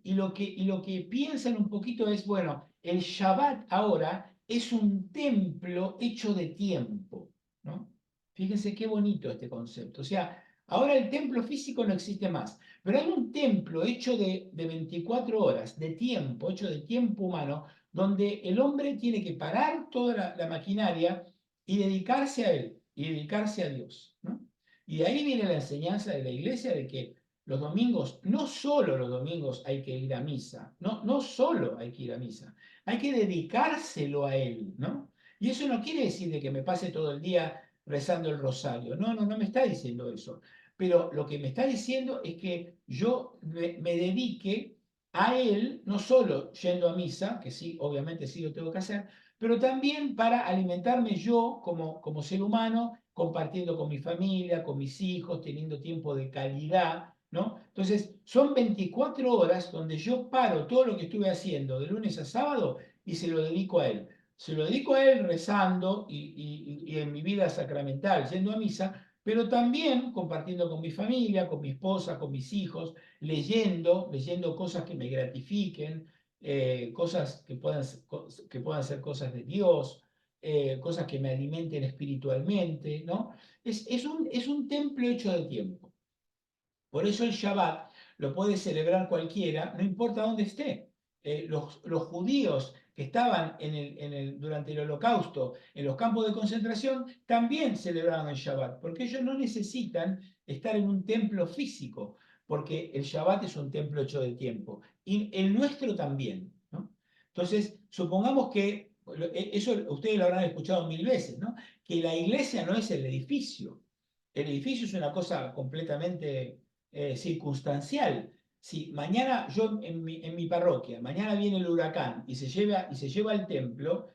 y lo que piensan un poquito es, bueno, el Shabbat ahora es un templo hecho de tiempo, ¿no? Fíjense qué bonito este concepto. O sea, ahora el templo físico no existe más, pero hay un templo hecho de 24 horas, de tiempo, hecho de tiempo humano, donde el hombre tiene que parar toda la maquinaria y dedicarse a él, y dedicarse a Dios, ¿no? Y de ahí viene la enseñanza de la iglesia de que los domingos, no solo los domingos hay que ir a misa, no solo hay que ir a misa, hay que dedicárselo a Él, ¿no? Y eso no quiere decir de que me pase todo el día rezando el rosario, no me está diciendo eso, pero lo que me está diciendo es que yo me dedique a Él, no solo yendo a misa, que sí, obviamente sí lo tengo que hacer, pero también para alimentarme yo como ser humano, compartiendo con mi familia, con mis hijos, teniendo tiempo de calidad, ¿no? Entonces, son 24 horas donde yo paro todo lo que estuve haciendo de lunes a sábado y se lo dedico a Él. Se lo dedico a Él rezando y en mi vida sacramental, yendo a misa, pero también compartiendo con mi familia, con mi esposa, con mis hijos, leyendo cosas que me gratifiquen, cosas que puedan ser cosas de Dios, cosas que me alimenten espiritualmente, ¿no? Es un templo hecho de tiempo. Por eso el Shabbat lo puede celebrar cualquiera, no importa dónde esté. Los judíos que estaban durante el Holocausto en los campos de concentración también celebraban el Shabbat, porque ellos no necesitan estar en un templo físico, porque el Shabbat es un templo hecho de tiempo. Y el nuestro también, ¿no? Entonces, supongamos que, eso ustedes lo habrán escuchado mil veces, ¿no? Que la iglesia no es el edificio. El edificio es una cosa completamente circunstancial. Si mañana yo en mi parroquia, mañana viene el huracán y se lleva el templo,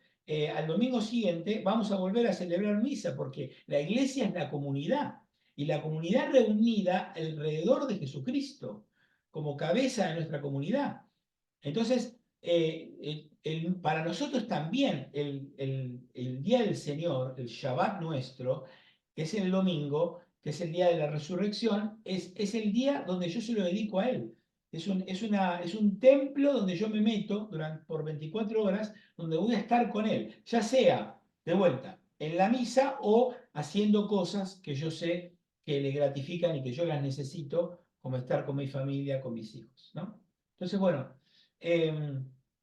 al domingo siguiente vamos a volver a celebrar misa porque la iglesia es la comunidad y la comunidad reunida alrededor de Jesucristo como cabeza de nuestra comunidad. Entonces, para nosotros también el día del Señor, el Shabbat nuestro, que es el domingo, que es el día de la resurrección, es el día donde yo se lo dedico a Él. Es un templo donde yo me meto por 24 horas, donde voy a estar con Él, ya sea, de vuelta, en la misa o haciendo cosas que yo sé que le gratifican y que yo las necesito, como estar con mi familia, con mis hijos, ¿no? Entonces, bueno,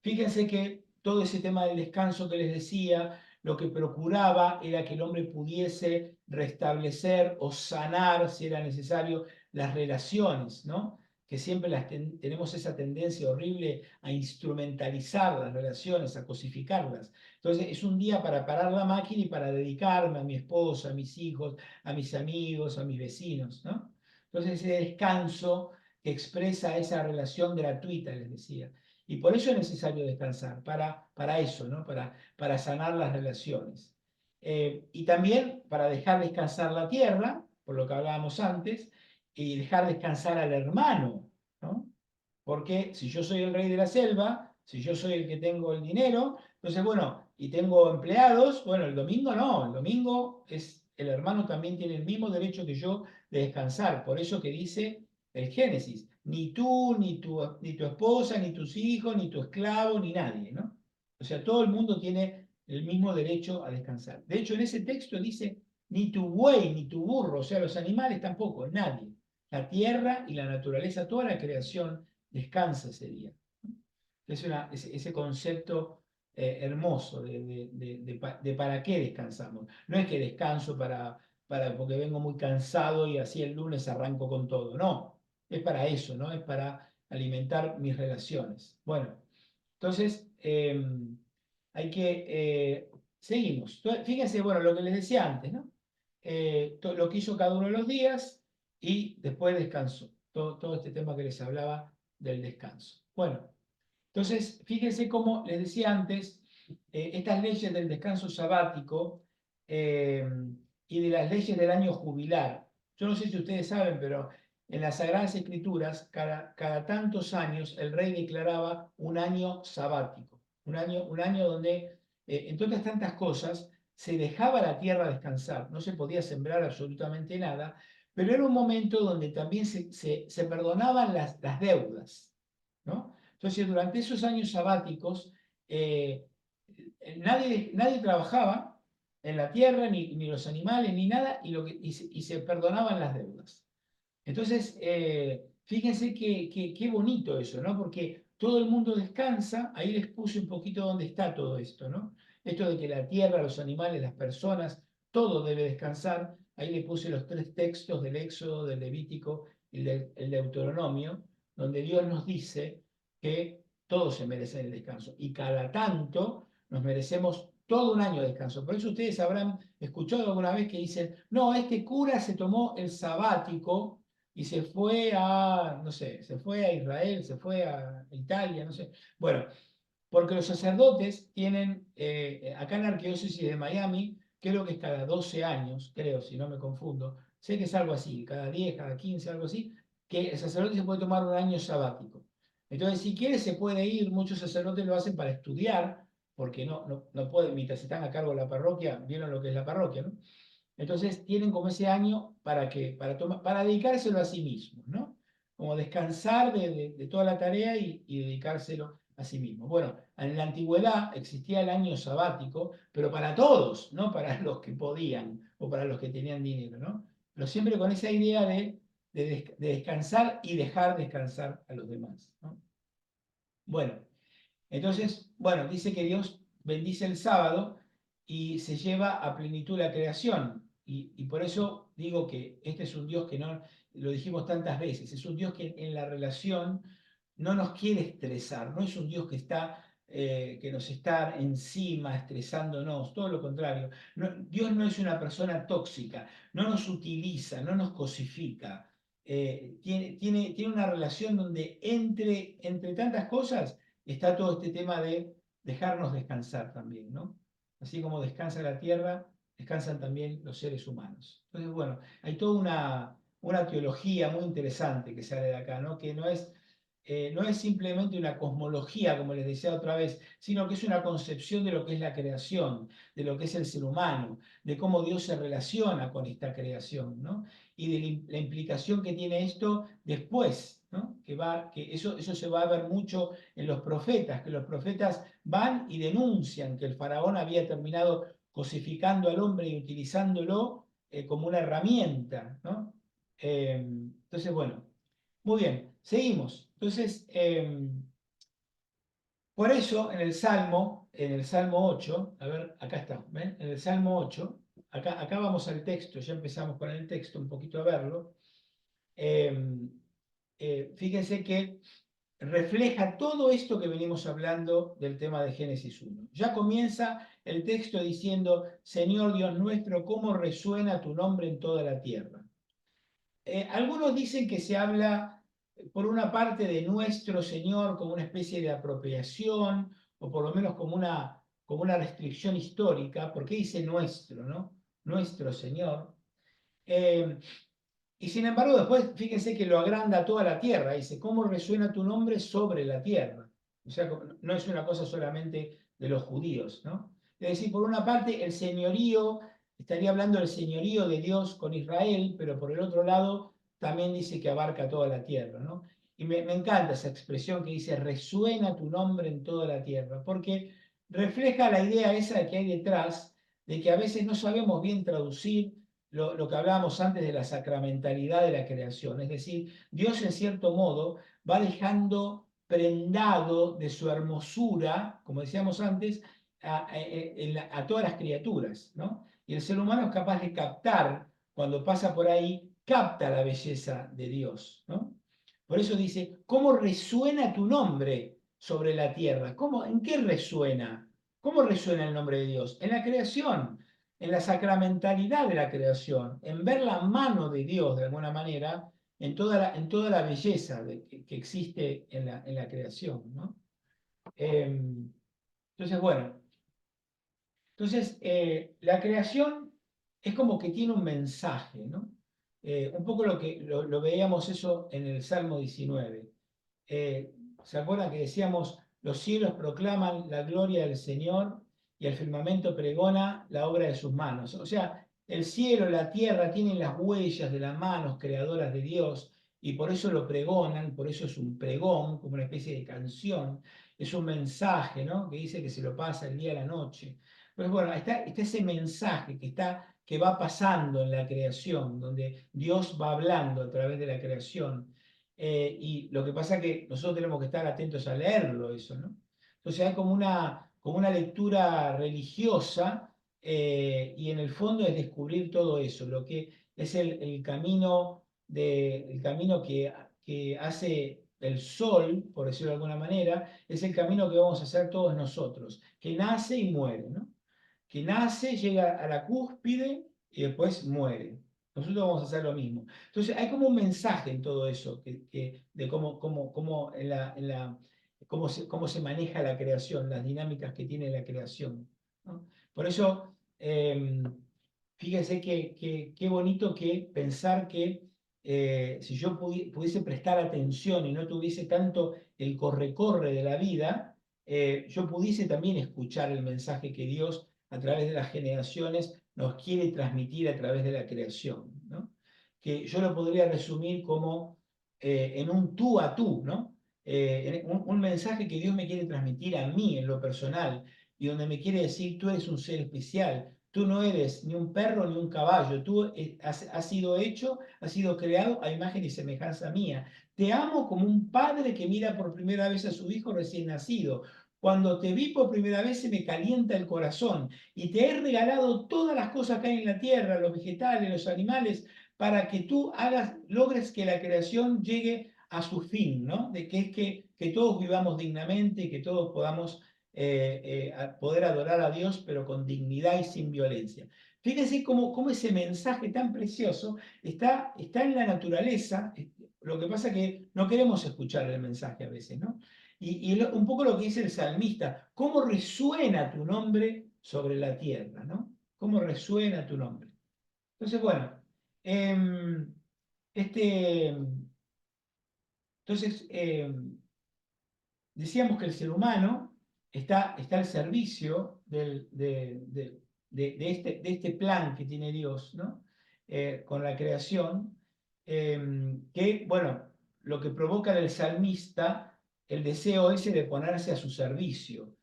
fíjense que todo ese tema del descanso que les decía, lo que procuraba era que el hombre pudiese restablecer o sanar, si era necesario, las relaciones, ¿no? Que siempre tenemos esa tendencia horrible a instrumentalizar las relaciones, a cosificarlas. Entonces, es un día para parar la máquina y para dedicarme a mi esposa, a mis hijos, a mis amigos, a mis vecinos, ¿no? Entonces, ese descanso que expresa esa relación gratuita, les decía. Y por eso es necesario descansar, para eso, ¿no? Para sanar las relaciones. Y también para dejar descansar la tierra, por lo que hablábamos antes, y dejar descansar al hermano, ¿no? Porque si yo soy el rey de la selva, si yo soy el que tengo el dinero, entonces, bueno, y tengo empleados, bueno, el domingo no, el domingo el hermano también tiene el mismo derecho que yo de descansar. Por eso que dice el Génesis, ni tú, ni tu esposa, ni tus hijos, ni tu esclavo, ni nadie, ¿no? O sea, todo el mundo tiene el mismo derecho a descansar. De hecho, en ese texto dice, ni tu buey, ni tu burro, o sea, los animales tampoco, nadie. La tierra y la naturaleza, toda la creación descansa ese día. Ese concepto hermoso de para qué descansamos. No es que descanso porque vengo muy cansado y así el lunes arranco con todo. No, es para eso, ¿no? Es para alimentar mis relaciones. Bueno, entonces seguimos. Fíjense, bueno, lo que les decía antes, ¿no? Lo que hizo cada uno de los días y después descansó. Todo este tema que les hablaba del descanso. Bueno. Entonces, fíjense cómo les decía antes, estas leyes del descanso sabático eh, y de las leyes del año jubilar. Yo no sé si ustedes saben, pero en las Sagradas Escrituras, cada tantos años, el rey declaraba un año sabático, un año donde, entre otras tantas cosas, se dejaba la tierra descansar, no se podía sembrar absolutamente nada, pero era un momento donde también se perdonaban las deudas. ¿no? Entonces, durante esos años sabáticos, nadie trabajaba en la tierra, ni los animales, ni nada, y se perdonaban las deudas. Entonces, fíjense qué bonito eso, ¿no? Porque todo el mundo descansa, ahí les puse un poquito dónde está todo esto, ¿no? Esto de que la tierra, los animales, las personas, todo debe descansar. Ahí le puse los 3 textos del Éxodo, del Levítico y el Deuteronomio, donde Dios nos dice que todos se merecen el descanso. Y cada tanto nos merecemos todo un año de descanso. Por eso ustedes habrán escuchado alguna vez que dicen, no, este cura se tomó el sabático y se fue a, no sé, se fue a Israel, se fue a Italia, no sé. Bueno, porque los sacerdotes tienen, acá en la Arquidiócesis de Miami, creo que es cada 12 años, creo, si no me confundo, sé que es algo así, cada 10, cada 15, algo así, que el sacerdote se puede tomar un año sabático. Entonces, si quiere, se puede ir, muchos sacerdotes lo hacen para estudiar, porque no pueden, mientras están a cargo de la parroquia, vieron lo que es la parroquia, ¿no? Entonces tienen como ese año para dedicárselo a sí mismos, ¿no? Como descansar de toda la tarea y dedicárselo a sí mismos. Bueno, en la antigüedad existía el año sabático, pero para todos, no para los que podían o para los que tenían dinero, ¿no? Pero siempre con esa idea de descansar y dejar descansar a los demás, ¿no? Bueno, entonces, bueno, dice que Dios bendice el sábado y se lleva a plenitud la creación. Y por eso digo que este es un Dios que no, lo dijimos tantas veces, es un Dios que en la relación no nos quiere estresar, no es un Dios que nos está encima, estresándonos, todo lo contrario. Dios no es una persona tóxica, no nos utiliza, no nos cosifica. Tiene una relación donde entre tantas cosas está todo este tema de dejarnos descansar también, ¿no? Así como descansa la tierra, descansan también los seres humanos. Entonces, bueno, hay toda una teología muy interesante que sale de acá, ¿no? Que no es simplemente una cosmología, como les decía otra vez, sino que es una concepción de lo que es la creación, de lo que es el ser humano, de cómo Dios se relaciona con esta creación, ¿no? Y de la implicación que tiene esto después, ¿no? Que eso se va a ver mucho en los profetas, que los profetas van y denuncian que el faraón había terminado cosificando al hombre y utilizándolo como una herramienta, ¿no? Entonces, bueno, muy bien, seguimos. Entonces, por eso en el Salmo 8, a ver, acá está, ¿ven? En el Salmo 8, acá vamos al texto, ya empezamos con el texto, un poquito a verlo. Fíjense que refleja todo esto que venimos hablando del tema de Génesis 1. Ya comienza el texto diciendo, Señor Dios nuestro, ¿cómo resuena tu nombre en toda la tierra? Algunos dicen que se habla, por una parte, de nuestro Señor como una especie de apropiación, o por lo menos como una restricción histórica, porque dice nuestro, ¿no? Nuestro Señor. Eh, y sin embargo, después, fíjense que lo agranda toda la tierra, dice, ¿cómo resuena tu nombre sobre la tierra? O sea, no es una cosa solamente de los judíos, ¿no? Es decir, por una parte, el señorío, estaría hablando del señorío de Dios con Israel, pero por el otro lado, también dice que abarca toda la tierra, ¿no? Y me encanta esa expresión que dice, resuena tu nombre en toda la tierra, porque refleja la idea esa que hay detrás, de que a veces no sabemos bien traducir lo que hablábamos antes de la sacramentalidad de la creación. Es decir, Dios en cierto modo va dejando prendado de su hermosura, como decíamos antes, a todas las criaturas, ¿no? Y el ser humano es capaz de captar, cuando pasa por ahí, capta la belleza de Dios, ¿no? Por eso dice, ¿cómo resuena tu nombre sobre la tierra? ¿En qué resuena? ¿Cómo resuena el nombre de Dios? En la creación, en la sacramentalidad de la creación, en ver la mano de Dios de alguna manera en toda la belleza que existe en la creación, ¿no? Entonces, bueno, la creación es como que tiene un mensaje, ¿no? Un poco lo veíamos eso en el Salmo 19. ¿Se acuerdan que decíamos, los cielos proclaman la gloria del Señor y el firmamento pregona la obra de sus manos? O sea, el cielo, la tierra tienen las huellas de las manos creadoras de Dios y por eso lo pregonan, por eso es un pregón, como una especie de canción, es un mensaje, ¿no? Que dice que se lo pasa el día a la noche. Pues bueno, está ese mensaje que va pasando en la creación, donde Dios va hablando a través de la creación. Y lo que pasa es que nosotros tenemos que estar atentos a leerlo, eso, ¿no? Entonces hay como una lectura religiosa y en el fondo es descubrir todo eso, lo que es el camino, el camino que hace el sol, por decirlo de alguna manera, es el camino que vamos a hacer todos nosotros, que nace y muere, ¿no? Que nace, llega a la cúspide y después muere. Nosotros vamos a hacer lo mismo. Entonces hay como un mensaje en todo eso, de cómo, cómo se maneja la creación, las dinámicas que tiene la creación, ¿no? Por eso, fíjense qué bonito que pensar que si yo pudiese prestar atención y no tuviese tanto el corre-corre de la vida, yo pudiese también escuchar el mensaje que Dios a través de las generaciones nos quiere transmitir a través de la creación, ¿no? Que yo lo podría resumir como en un tú a tú, ¿no? Un mensaje que Dios me quiere transmitir a mí en lo personal y donde me quiere decir, tú eres un ser especial, tú no eres ni un perro ni un caballo, tú has sido hecho, has sido creado a imagen y semejanza mía. Te amo como un padre que mira por primera vez a su hijo recién nacido. Cuando te vi por primera vez se me calienta el corazón y te he regalado todas las cosas que hay en la tierra, los vegetales, los animales, para que tú logres que la creación llegue a su fin, ¿no? De que es que todos vivamos dignamente y que todos podamos poder adorar a Dios, pero con dignidad y sin violencia. Fíjense cómo ese mensaje tan precioso está en la naturaleza. Lo que pasa es que no queremos escuchar el mensaje a veces, ¿no? Y un poco lo que dice el salmista, cómo resuena tu nombre sobre la tierra, ¿no? Cómo resuena tu nombre. Entonces, bueno, em, este, entonces, decíamos que el ser humano está al servicio de este plan que tiene Dios, ¿no? Con la creación, que, bueno, lo que provoca en el salmista el deseo ese de ponerse a su servicio.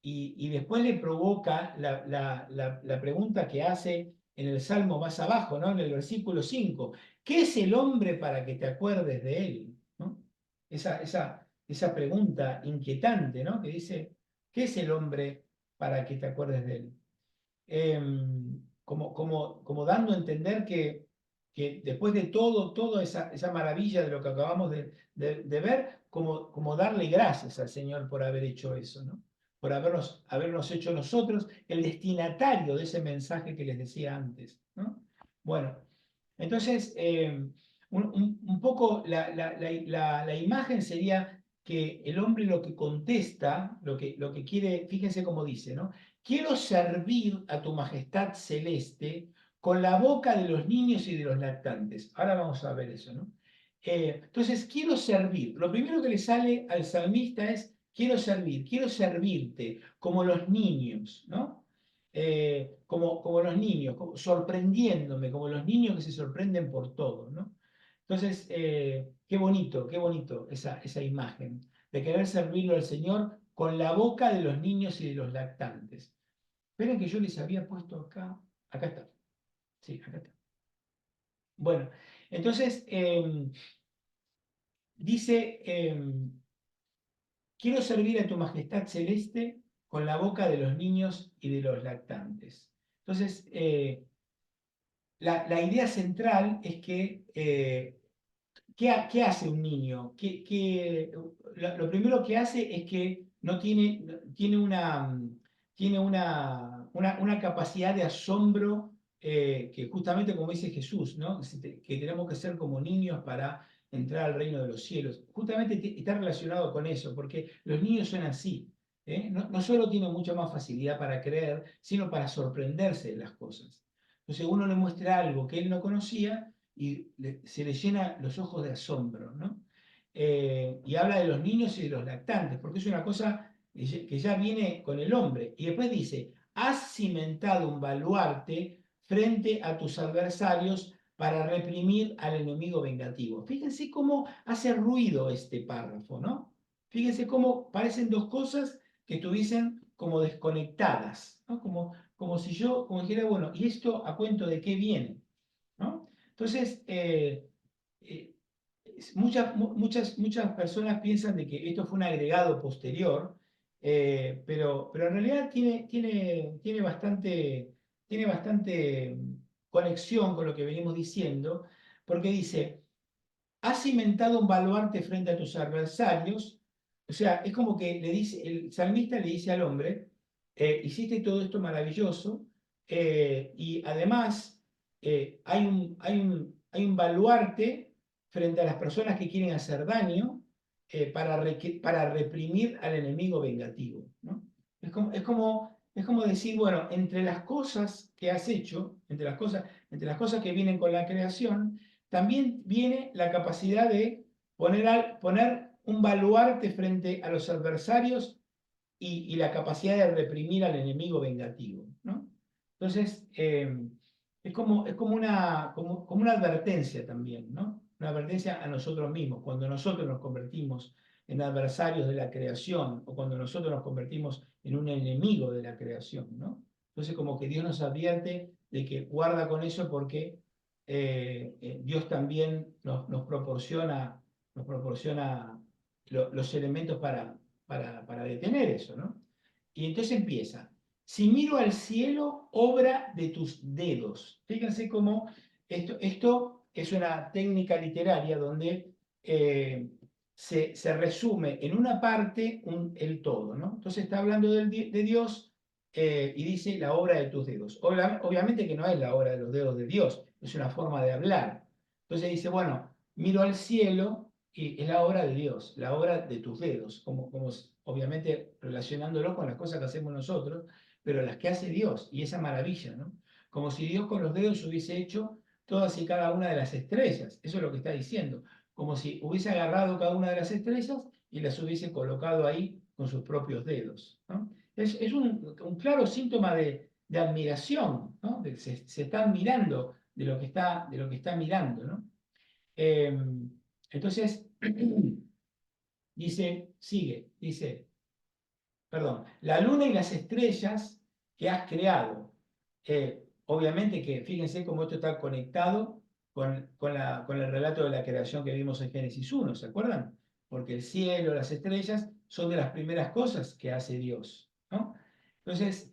Y después le provoca la pregunta que hace en el salmo más abajo, ¿no? En el versículo 5, ¿qué es el hombre para que te acuerdes de él? ¿No? Esa pregunta inquietante, ¿no? Que dice, ¿qué es el hombre para que te acuerdes de él? Como dando a entender que después de toda esa maravilla de lo que acabamos de ver, como darle gracias al Señor por haber hecho eso, ¿no? Por habernos hecho nosotros el destinatario de ese mensaje que les decía antes, ¿no? Bueno, entonces, un poco la imagen sería que el hombre lo que contesta, lo que quiere, fíjense cómo dice, ¿no? Quiero servir a tu majestad celeste con la boca de los niños y de los lactantes. Ahora vamos a ver eso, ¿no? Entonces, quiero servir. Lo primero que le sale al salmista es, quiero servirte como los niños, ¿no? Como los niños, sorprendiéndome, como los niños que se sorprenden por todo, ¿no? Entonces, qué bonito esa imagen de querer servirlo al Señor con la boca de los niños y de los lactantes. Esperen que yo les había puesto acá. Acá está. Sí, acá está. Bueno, entonces dice, quiero servir a tu majestad celeste con la boca de los niños y de los lactantes. Entonces, la idea central es que, ¿qué hace un niño? Lo primero que hace es que no tiene una capacidad de asombro que justamente como dice Jesús, ¿no? Que tenemos que ser como niños para entrar al reino de los cielos. Justamente está relacionado con eso, porque los niños son así. No solo tienen mucha más facilidad para creer, sino para sorprenderse de las cosas. Entonces uno le muestra algo que él no conocía y se le llena los ojos de asombro, ¿no? Y habla de los niños y de los lactantes, porque es una cosa que ya viene con el hombre. Y después dice, has cimentado un baluarte frente a tus adversarios para reprimir al enemigo vengativo. Fíjense cómo hace ruido este párrafo, ¿no? Fíjense cómo parecen dos cosas que estuviesen como desconectadas, ¿no? Como si yo, como dijera, bueno, ¿y esto a cuento de qué viene? ¿No? Entonces, muchas personas piensan de que esto fue un agregado posterior, pero en realidad tiene bastante conexión con lo que venimos diciendo, porque dice, has cimentado un baluarte frente a tus adversarios. O sea, es como que le dice, el salmista le dice al hombre, hiciste todo esto maravilloso, y además hay un baluarte frente a las personas que quieren hacer daño, para reprimir al enemigo vengativo, ¿no? Es como decir, bueno, entre las cosas que has hecho, entre las cosas que vienen con la creación, también viene la capacidad de poner un baluarte frente a los adversarios, y la capacidad de reprimir al enemigo vengativo, ¿no? Entonces, es como una advertencia también, ¿no? Una advertencia a nosotros mismos, cuando nosotros nos convertimos en adversarios de la creación, o cuando nosotros nos convertimos en un enemigo de la creación, ¿no? Entonces, como que Dios nos advierte de que guarda con eso, porque Dios también nos proporciona los elementos para detener eso, ¿no? Y entonces empieza, si miro al cielo, obra de tus dedos. Fíjense cómo esto es una técnica literaria donde se resume en una parte el todo, ¿no? Entonces está hablando de Dios, y dice la obra de tus dedos. Obviamente que no es la obra de los dedos de Dios, es una forma de hablar. Entonces dice, bueno, miro al cielo y es la obra de Dios, la obra de tus dedos, como obviamente relacionándolo con las cosas que hacemos nosotros, pero las que hace Dios, y esa maravilla, ¿no? Como si Dios con los dedos hubiese hecho todas y cada una de las estrellas, eso es lo que está diciendo, como si hubiese agarrado cada una de las estrellas y las hubiese colocado ahí con sus propios dedos, ¿no? Es un claro síntoma de admiración, ¿no? Se están mirando de lo que está mirando, ¿no? Entonces, dice, perdón, la luna y las estrellas que has creado. Obviamente que fíjense cómo esto está conectado con el relato de la creación que vimos en Génesis 1, ¿se acuerdan? Porque el cielo, las estrellas son de las primeras cosas que hace Dios, ¿no? Entonces,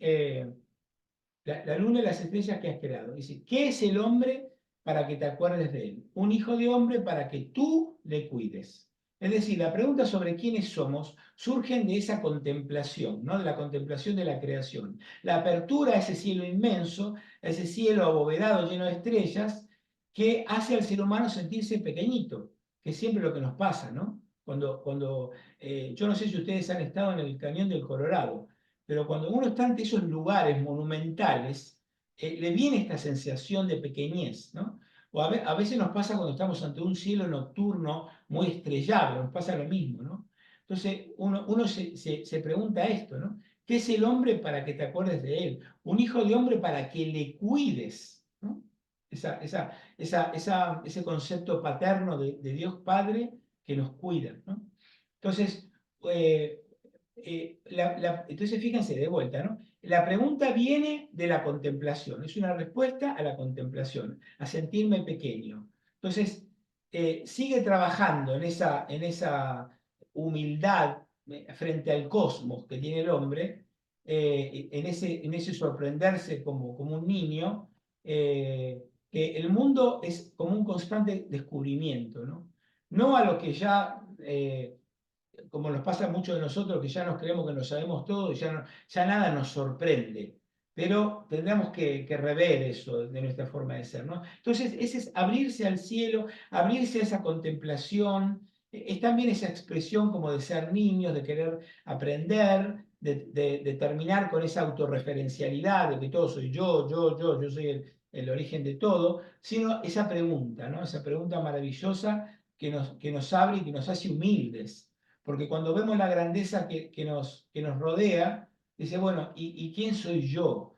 la luna y las estrellas que has creado. Dice, ¿qué es el hombre para que te acuerdes de él? Un hijo de hombre para que tú le cuides. Es decir, la pregunta sobre quiénes somos surgen de esa contemplación, ¿no? De la contemplación de la creación. La apertura a ese cielo inmenso, a ese cielo abovedado lleno de estrellas, que hace al ser humano sentirse pequeñito, que es siempre lo que nos pasa, ¿no? Yo no sé si ustedes han estado en el Cañón del Colorado, pero cuando uno está ante esos lugares monumentales, le viene esta sensación de pequeñez, ¿no? O a veces nos pasa cuando estamos ante un cielo nocturno muy estrellado, nos pasa lo mismo, ¿no? Entonces uno se pregunta esto, ¿no? ¿Qué es el hombre para que te acuerdes de él? Un hijo de hombre para que le cuides, ¿no? Ese concepto paterno de Dios Padre que nos cuida, ¿no? Entonces, eh, entonces fíjense de vuelta, ¿no? La pregunta viene de la contemplación, es una respuesta a la contemplación, a sentirme pequeño. Entonces, sigue trabajando en esa humildad frente al cosmos que tiene el hombre, en ese sorprenderse como un niño, que el mundo es como un constante descubrimiento, ¿no? No a lo que ya como nos pasa a muchos de nosotros, que ya nos creemos que lo sabemos todo y ya nada nos sorprende. Pero tendremos que rever eso de nuestra forma de ser, ¿no? Entonces, ese es abrirse al cielo, abrirse a esa contemplación, es también esa expresión como de ser niños, de querer aprender, de terminar con esa autorreferencialidad de que todo soy yo soy el origen de todo, sino esa pregunta, ¿no? Esa pregunta maravillosa que nos abre y que nos hace humildes. Porque cuando vemos la grandeza que nos rodea, dice, bueno, ¿y quién soy yo?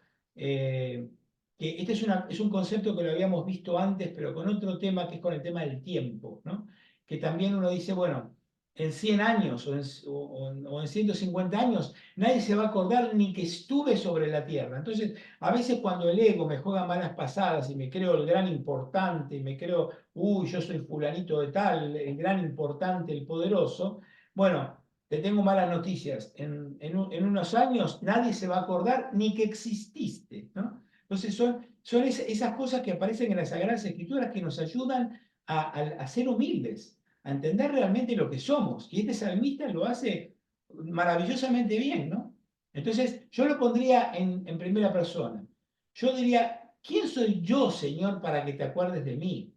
que este es un concepto que lo habíamos visto antes, pero con otro tema, que es con el tema del tiempo, ¿no? Que también uno dice, bueno, en 100 años o en 150 años, nadie se va a acordar ni que estuve sobre la tierra. Entonces, a veces cuando el ego me juega malas pasadas y me creo el gran importante, y me creo, uy, yo soy fulanito de tal, el gran importante, el poderoso, bueno, te tengo malas noticias. En unos años nadie se va a acordar ni que exististe, ¿no? Entonces son esas cosas que aparecen en las Sagradas Escrituras que nos ayudan a ser humildes, a entender realmente lo que somos. Y este salmista lo hace maravillosamente bien, ¿no? Entonces yo lo pondría en primera persona. Yo diría, ¿quién soy yo, Señor, para que te acuerdes de mí?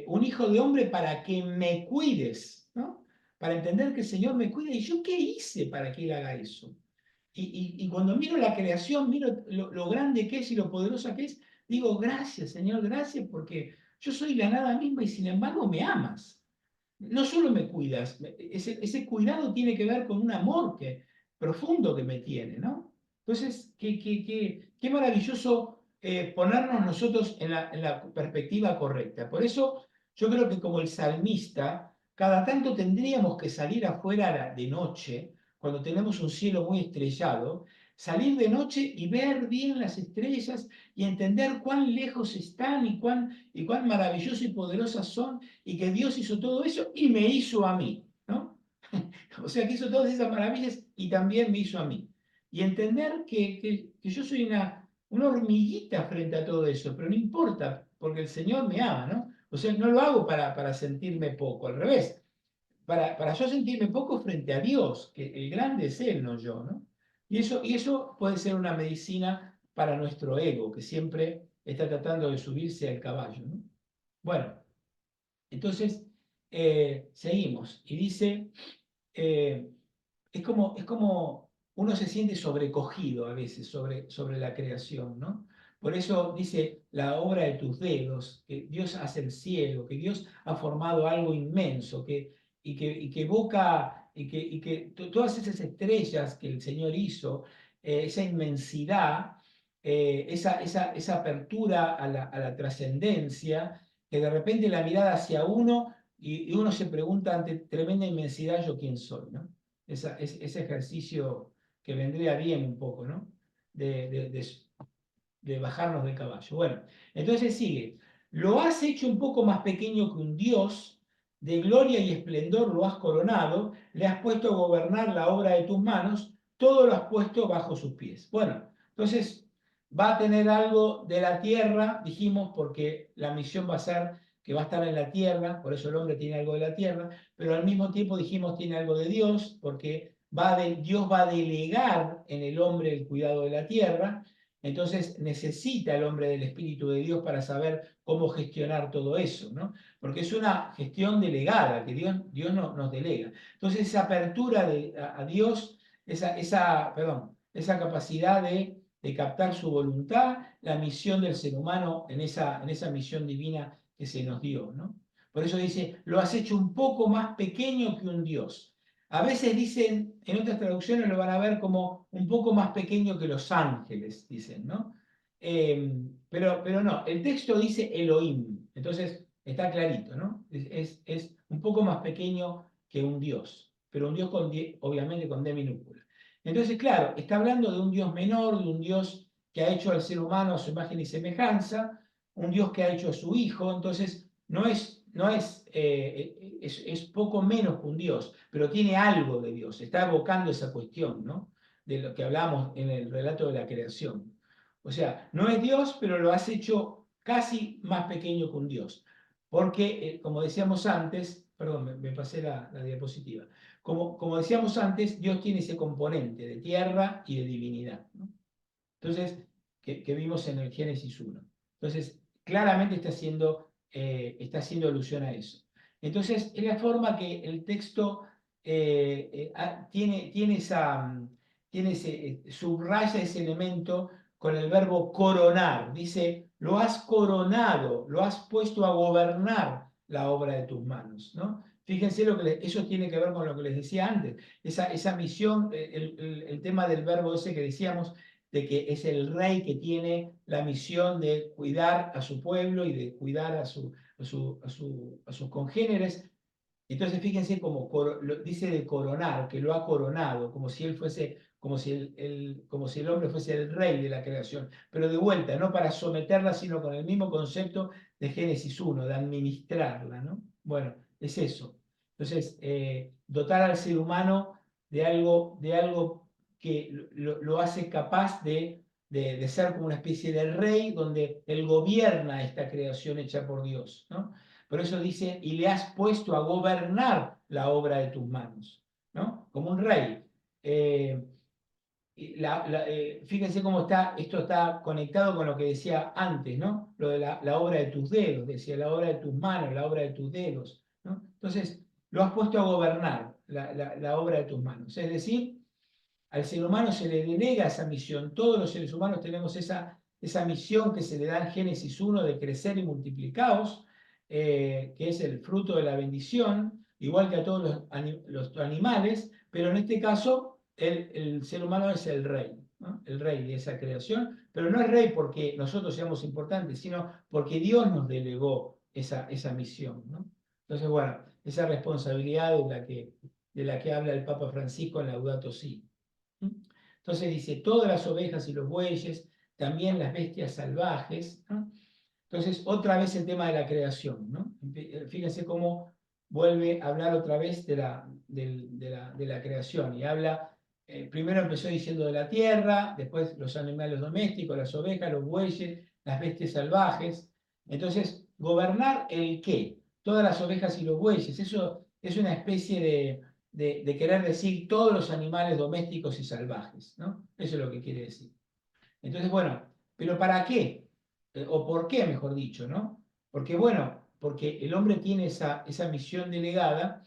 Un hijo de hombre para que me cuides, ¿no? Para entender que el Señor me cuida. ¿Y yo qué hice para que Él haga eso? Y cuando miro la creación, miro lo grande que es y lo poderosa que es, digo, gracias, Señor, gracias, porque yo soy la nada misma y sin embargo me amas. No solo me cuidas, ese cuidado tiene que ver con un amor profundo que me tiene, ¿no? Entonces, qué maravilloso ponernos nosotros en la perspectiva correcta. Por eso, yo creo que como el salmista, cada tanto tendríamos que salir afuera de noche cuando tenemos un cielo muy estrellado, salir de noche y ver bien las estrellas y entender cuán lejos están y cuán maravillosas y poderosas son, y que Dios hizo todo eso y me hizo a mí, ¿no? O sea, que hizo todas esas maravillas y también me hizo a mí. Y entender que yo soy una hormiguita frente a todo eso, pero no importa, porque el Señor me ama, ¿no? O sea, no lo hago para sentirme poco, al revés, para yo sentirme poco frente a Dios, que el grande es Él, no yo, ¿no? Y eso puede ser una medicina para nuestro ego, que siempre está tratando de subirse al caballo, ¿no? Bueno, entonces seguimos. Y dice, eh, es como uno se siente sobrecogido a veces sobre la creación, ¿no? Por eso dice la obra de tus dedos, que Dios hace el cielo, que Dios ha formado algo inmenso, y que evoca, todas esas estrellas que el Señor hizo, esa inmensidad, esa apertura a la trascendencia, que de repente la mirada hacia uno y uno se pregunta ante tremenda inmensidad, ¿yo quién soy? ¿No? Ese ejercicio que vendría bien un poco, ¿no? De bajarnos del caballo. Bueno, entonces sigue. Lo has hecho un poco más pequeño que un dios, de gloria y esplendor lo has coronado, le has puesto a gobernar la obra de tus manos, todo lo has puesto bajo sus pies. Bueno, entonces va a tener algo de la tierra, dijimos, porque la misión va a ser que va a estar en la tierra, por eso el hombre tiene algo de la tierra, pero al mismo tiempo dijimos tiene algo de Dios, porque Dios va a delegar en el hombre el cuidado de la tierra. Entonces necesita el hombre del Espíritu de Dios para saber cómo gestionar todo eso, ¿no? Porque es una gestión delegada, que Dios nos delega. Entonces esa apertura a Dios, esa capacidad de captar su voluntad, la misión del ser humano en esa misión divina que se nos dio, ¿no? Por eso dice, lo has hecho un poco más pequeño que un Dios. A veces dicen, en otras traducciones lo van a ver como un poco más pequeño que los ángeles, dicen, ¿no? Pero no, el texto dice Elohim, entonces está clarito, ¿no? Es un poco más pequeño que un Dios, pero un Dios obviamente con D minúscula. Entonces, claro, está hablando de un Dios menor, de un Dios que ha hecho al ser humano a su imagen y semejanza, un Dios que ha hecho a su Hijo, entonces es poco menos que un Dios, pero tiene algo de Dios, está evocando esa cuestión, ¿no? De lo que hablamos en el relato de la creación. O sea, no es Dios, pero lo has hecho casi más pequeño que un Dios. Porque, como decíamos antes, perdón, me pasé la diapositiva, como decíamos antes, Dios tiene ese componente de tierra y de divinidad, ¿no? Entonces, que vimos en el Génesis 1. Entonces, claramente está haciendo alusión a eso. Entonces, es la forma que el texto subraya ese elemento con el verbo coronar. Dice, lo has coronado, lo has puesto a gobernar la obra de tus manos, ¿no? Fíjense eso tiene que ver con lo que les decía antes, esa misión, el tema del verbo ese que decíamos, de que es el rey que tiene la misión de cuidar a su pueblo y de cuidar a sus congéneres. Entonces fíjense como dice de coronar, que lo ha coronado, como si él fuese, como si el hombre fuese el rey de la creación. Pero de vuelta, no para someterla, sino con el mismo concepto de Génesis 1, de administrarla, ¿no? Bueno, es eso. Entonces, dotar al ser humano de algo que lo hace capaz de ser como una especie de rey donde él gobierna esta creación hecha por Dios, ¿no? Por eso dice, y le has puesto a gobernar la obra de tus manos, ¿no? Como un rey. Fíjense cómo esto está conectado con lo que decía antes, ¿no? Lo de la obra de tus dedos, decía la obra de tus manos, la obra de tus dedos, ¿no? Entonces, lo has puesto a gobernar la obra de tus manos. Es decir, al ser humano se le delega esa misión. Todos los seres humanos tenemos esa misión que se le da en Génesis 1 de crecer y multiplicaos, que es el fruto de la bendición, igual que a todos los animales, pero en este caso el ser humano es el rey, ¿no? El rey de esa creación, pero no es rey porque nosotros seamos importantes, sino porque Dios nos delegó esa misión, ¿no? Entonces, bueno, esa responsabilidad de la que habla el Papa Francisco en Laudato Si. Entonces dice, todas las ovejas y los bueyes, también las bestias salvajes, ¿no? Entonces, otra vez el tema de la creación, ¿no? Fíjense cómo vuelve a hablar otra vez de la creación. Y habla, primero empezó diciendo de la tierra, después los animales domésticos, las ovejas, los bueyes, las bestias salvajes. Entonces, gobernar el qué, todas las ovejas y los bueyes, eso es una especie de querer decir todos los animales domésticos y salvajes, ¿no? Eso es lo que quiere decir. Entonces, bueno, ¿pero para qué? O por qué, mejor dicho, ¿no? Porque, bueno, porque el hombre tiene esa misión delegada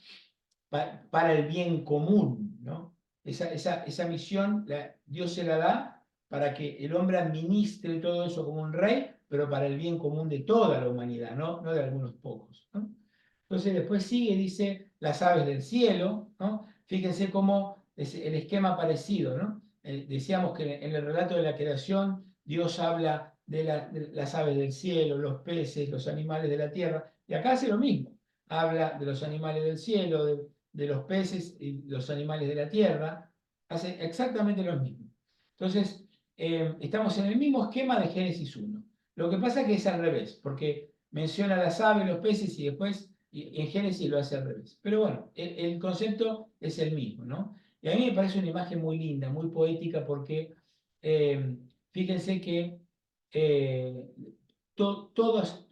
para el bien común, ¿no? Esa misión Dios se la da para que el hombre administre todo eso como un rey, pero para el bien común de toda la humanidad, no de algunos pocos, ¿no? Entonces después sigue, dice, las aves del cielo, ¿no? Fíjense cómo es el esquema parecido, ¿no? Decíamos que en el relato de la creación Dios habla de las aves del cielo, los peces, los animales de la tierra, y acá hace lo mismo. Habla de los animales del cielo, de los peces y los animales de la tierra, hace exactamente lo mismo. Entonces, estamos en el mismo esquema de Génesis 1. Lo que pasa es que es al revés, porque menciona las aves, los peces y después en Génesis lo hace al revés. Pero bueno, el concepto es el mismo, ¿no? Y a mí me parece una imagen muy linda, muy poética, porque fíjense que todos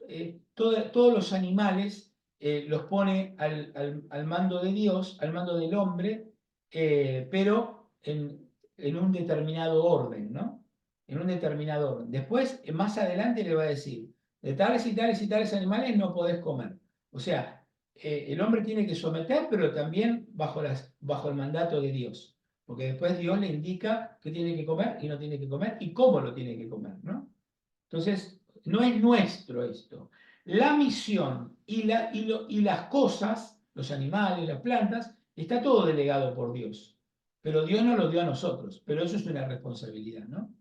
los animales los pone al mando de Dios, al mando del hombre, pero en un determinado orden, ¿no? En un determinado orden. Después, más adelante le va a decir, de tales y tales y tales animales no podés comer. O sea, el hombre tiene que someter, pero también bajo el mandato de Dios. Porque después Dios le indica qué tiene que comer y no tiene que comer y cómo lo tiene que comer, ¿no? Entonces, no es nuestro esto. La misión y las cosas, los animales, las plantas, está todo delegado por Dios. Pero Dios nos lo dio a nosotros. Pero eso es una responsabilidad, ¿no?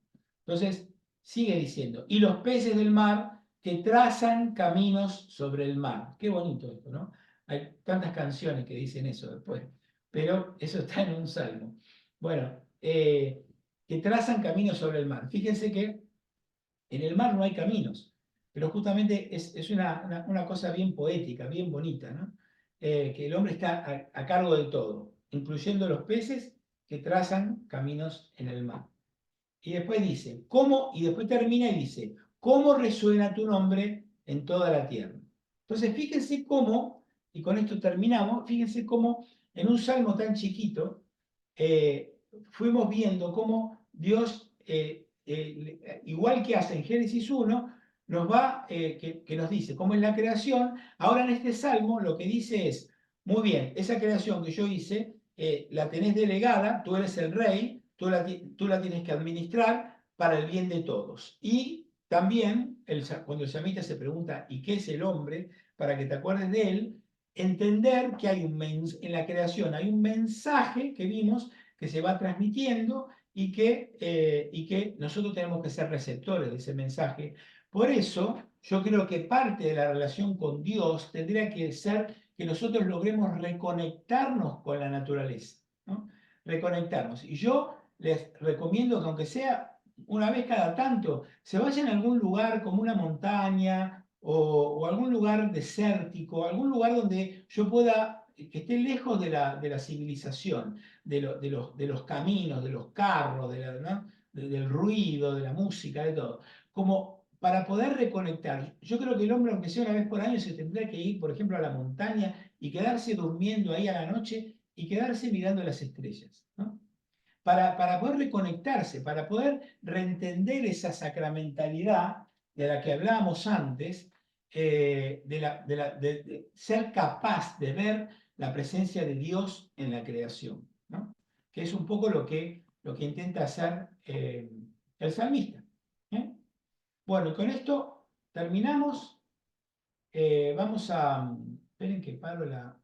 Entonces, sigue diciendo, y los peces del mar que trazan caminos sobre el mar. Qué bonito esto, ¿no? Hay tantas canciones que dicen eso después, pero eso está en un salmo. Bueno, que trazan caminos sobre el mar. Fíjense que en el mar no hay caminos, pero justamente es una cosa bien poética, bien bonita, ¿no? Que el hombre está a cargo de todo, incluyendo los peces que trazan caminos en el mar. Y después dice, ¿cómo? Y después termina y dice, ¿cómo resuena tu nombre en toda la tierra? Entonces, fíjense cómo, y con esto terminamos, fíjense cómo en un salmo tan chiquito fuimos viendo cómo Dios, igual que hace en Génesis 1, que nos dice cómo es la creación. Ahora en este salmo lo que dice es, muy bien, esa creación que yo hice, la tenés delegada, tú eres el rey, tú la tienes que administrar para el bien de todos. Y también, cuando el samita se pregunta, ¿y qué es el hombre? Para que te acuerdes de él, entender que en la creación hay un mensaje que vimos que se va transmitiendo y que nosotros tenemos que ser receptores de ese mensaje. Por eso, yo creo que parte de la relación con Dios tendría que ser que nosotros logremos reconectarnos con la naturaleza, ¿no? Reconectarnos. Y yo les recomiendo que aunque sea una vez cada tanto, se vayan a algún lugar como una montaña o algún lugar desértico, algún lugar donde yo pueda, que esté lejos de la civilización, de los caminos, de los carros, ¿no? Del ruido, de la música, de todo. Como para poder reconectar. Yo creo que el hombre, aunque sea una vez por año, se tendría que ir, por ejemplo, a la montaña y quedarse durmiendo ahí a la noche y quedarse mirando las estrellas, ¿no? Para poder reconectarse, para poder reentender esa sacramentalidad de la que hablábamos antes, de ser capaz de ver la presencia de Dios en la creación, ¿no? Que es un poco lo que intenta hacer el salmista. ¿Eh? Bueno, y con esto terminamos. Vamos a... Esperen que paro la...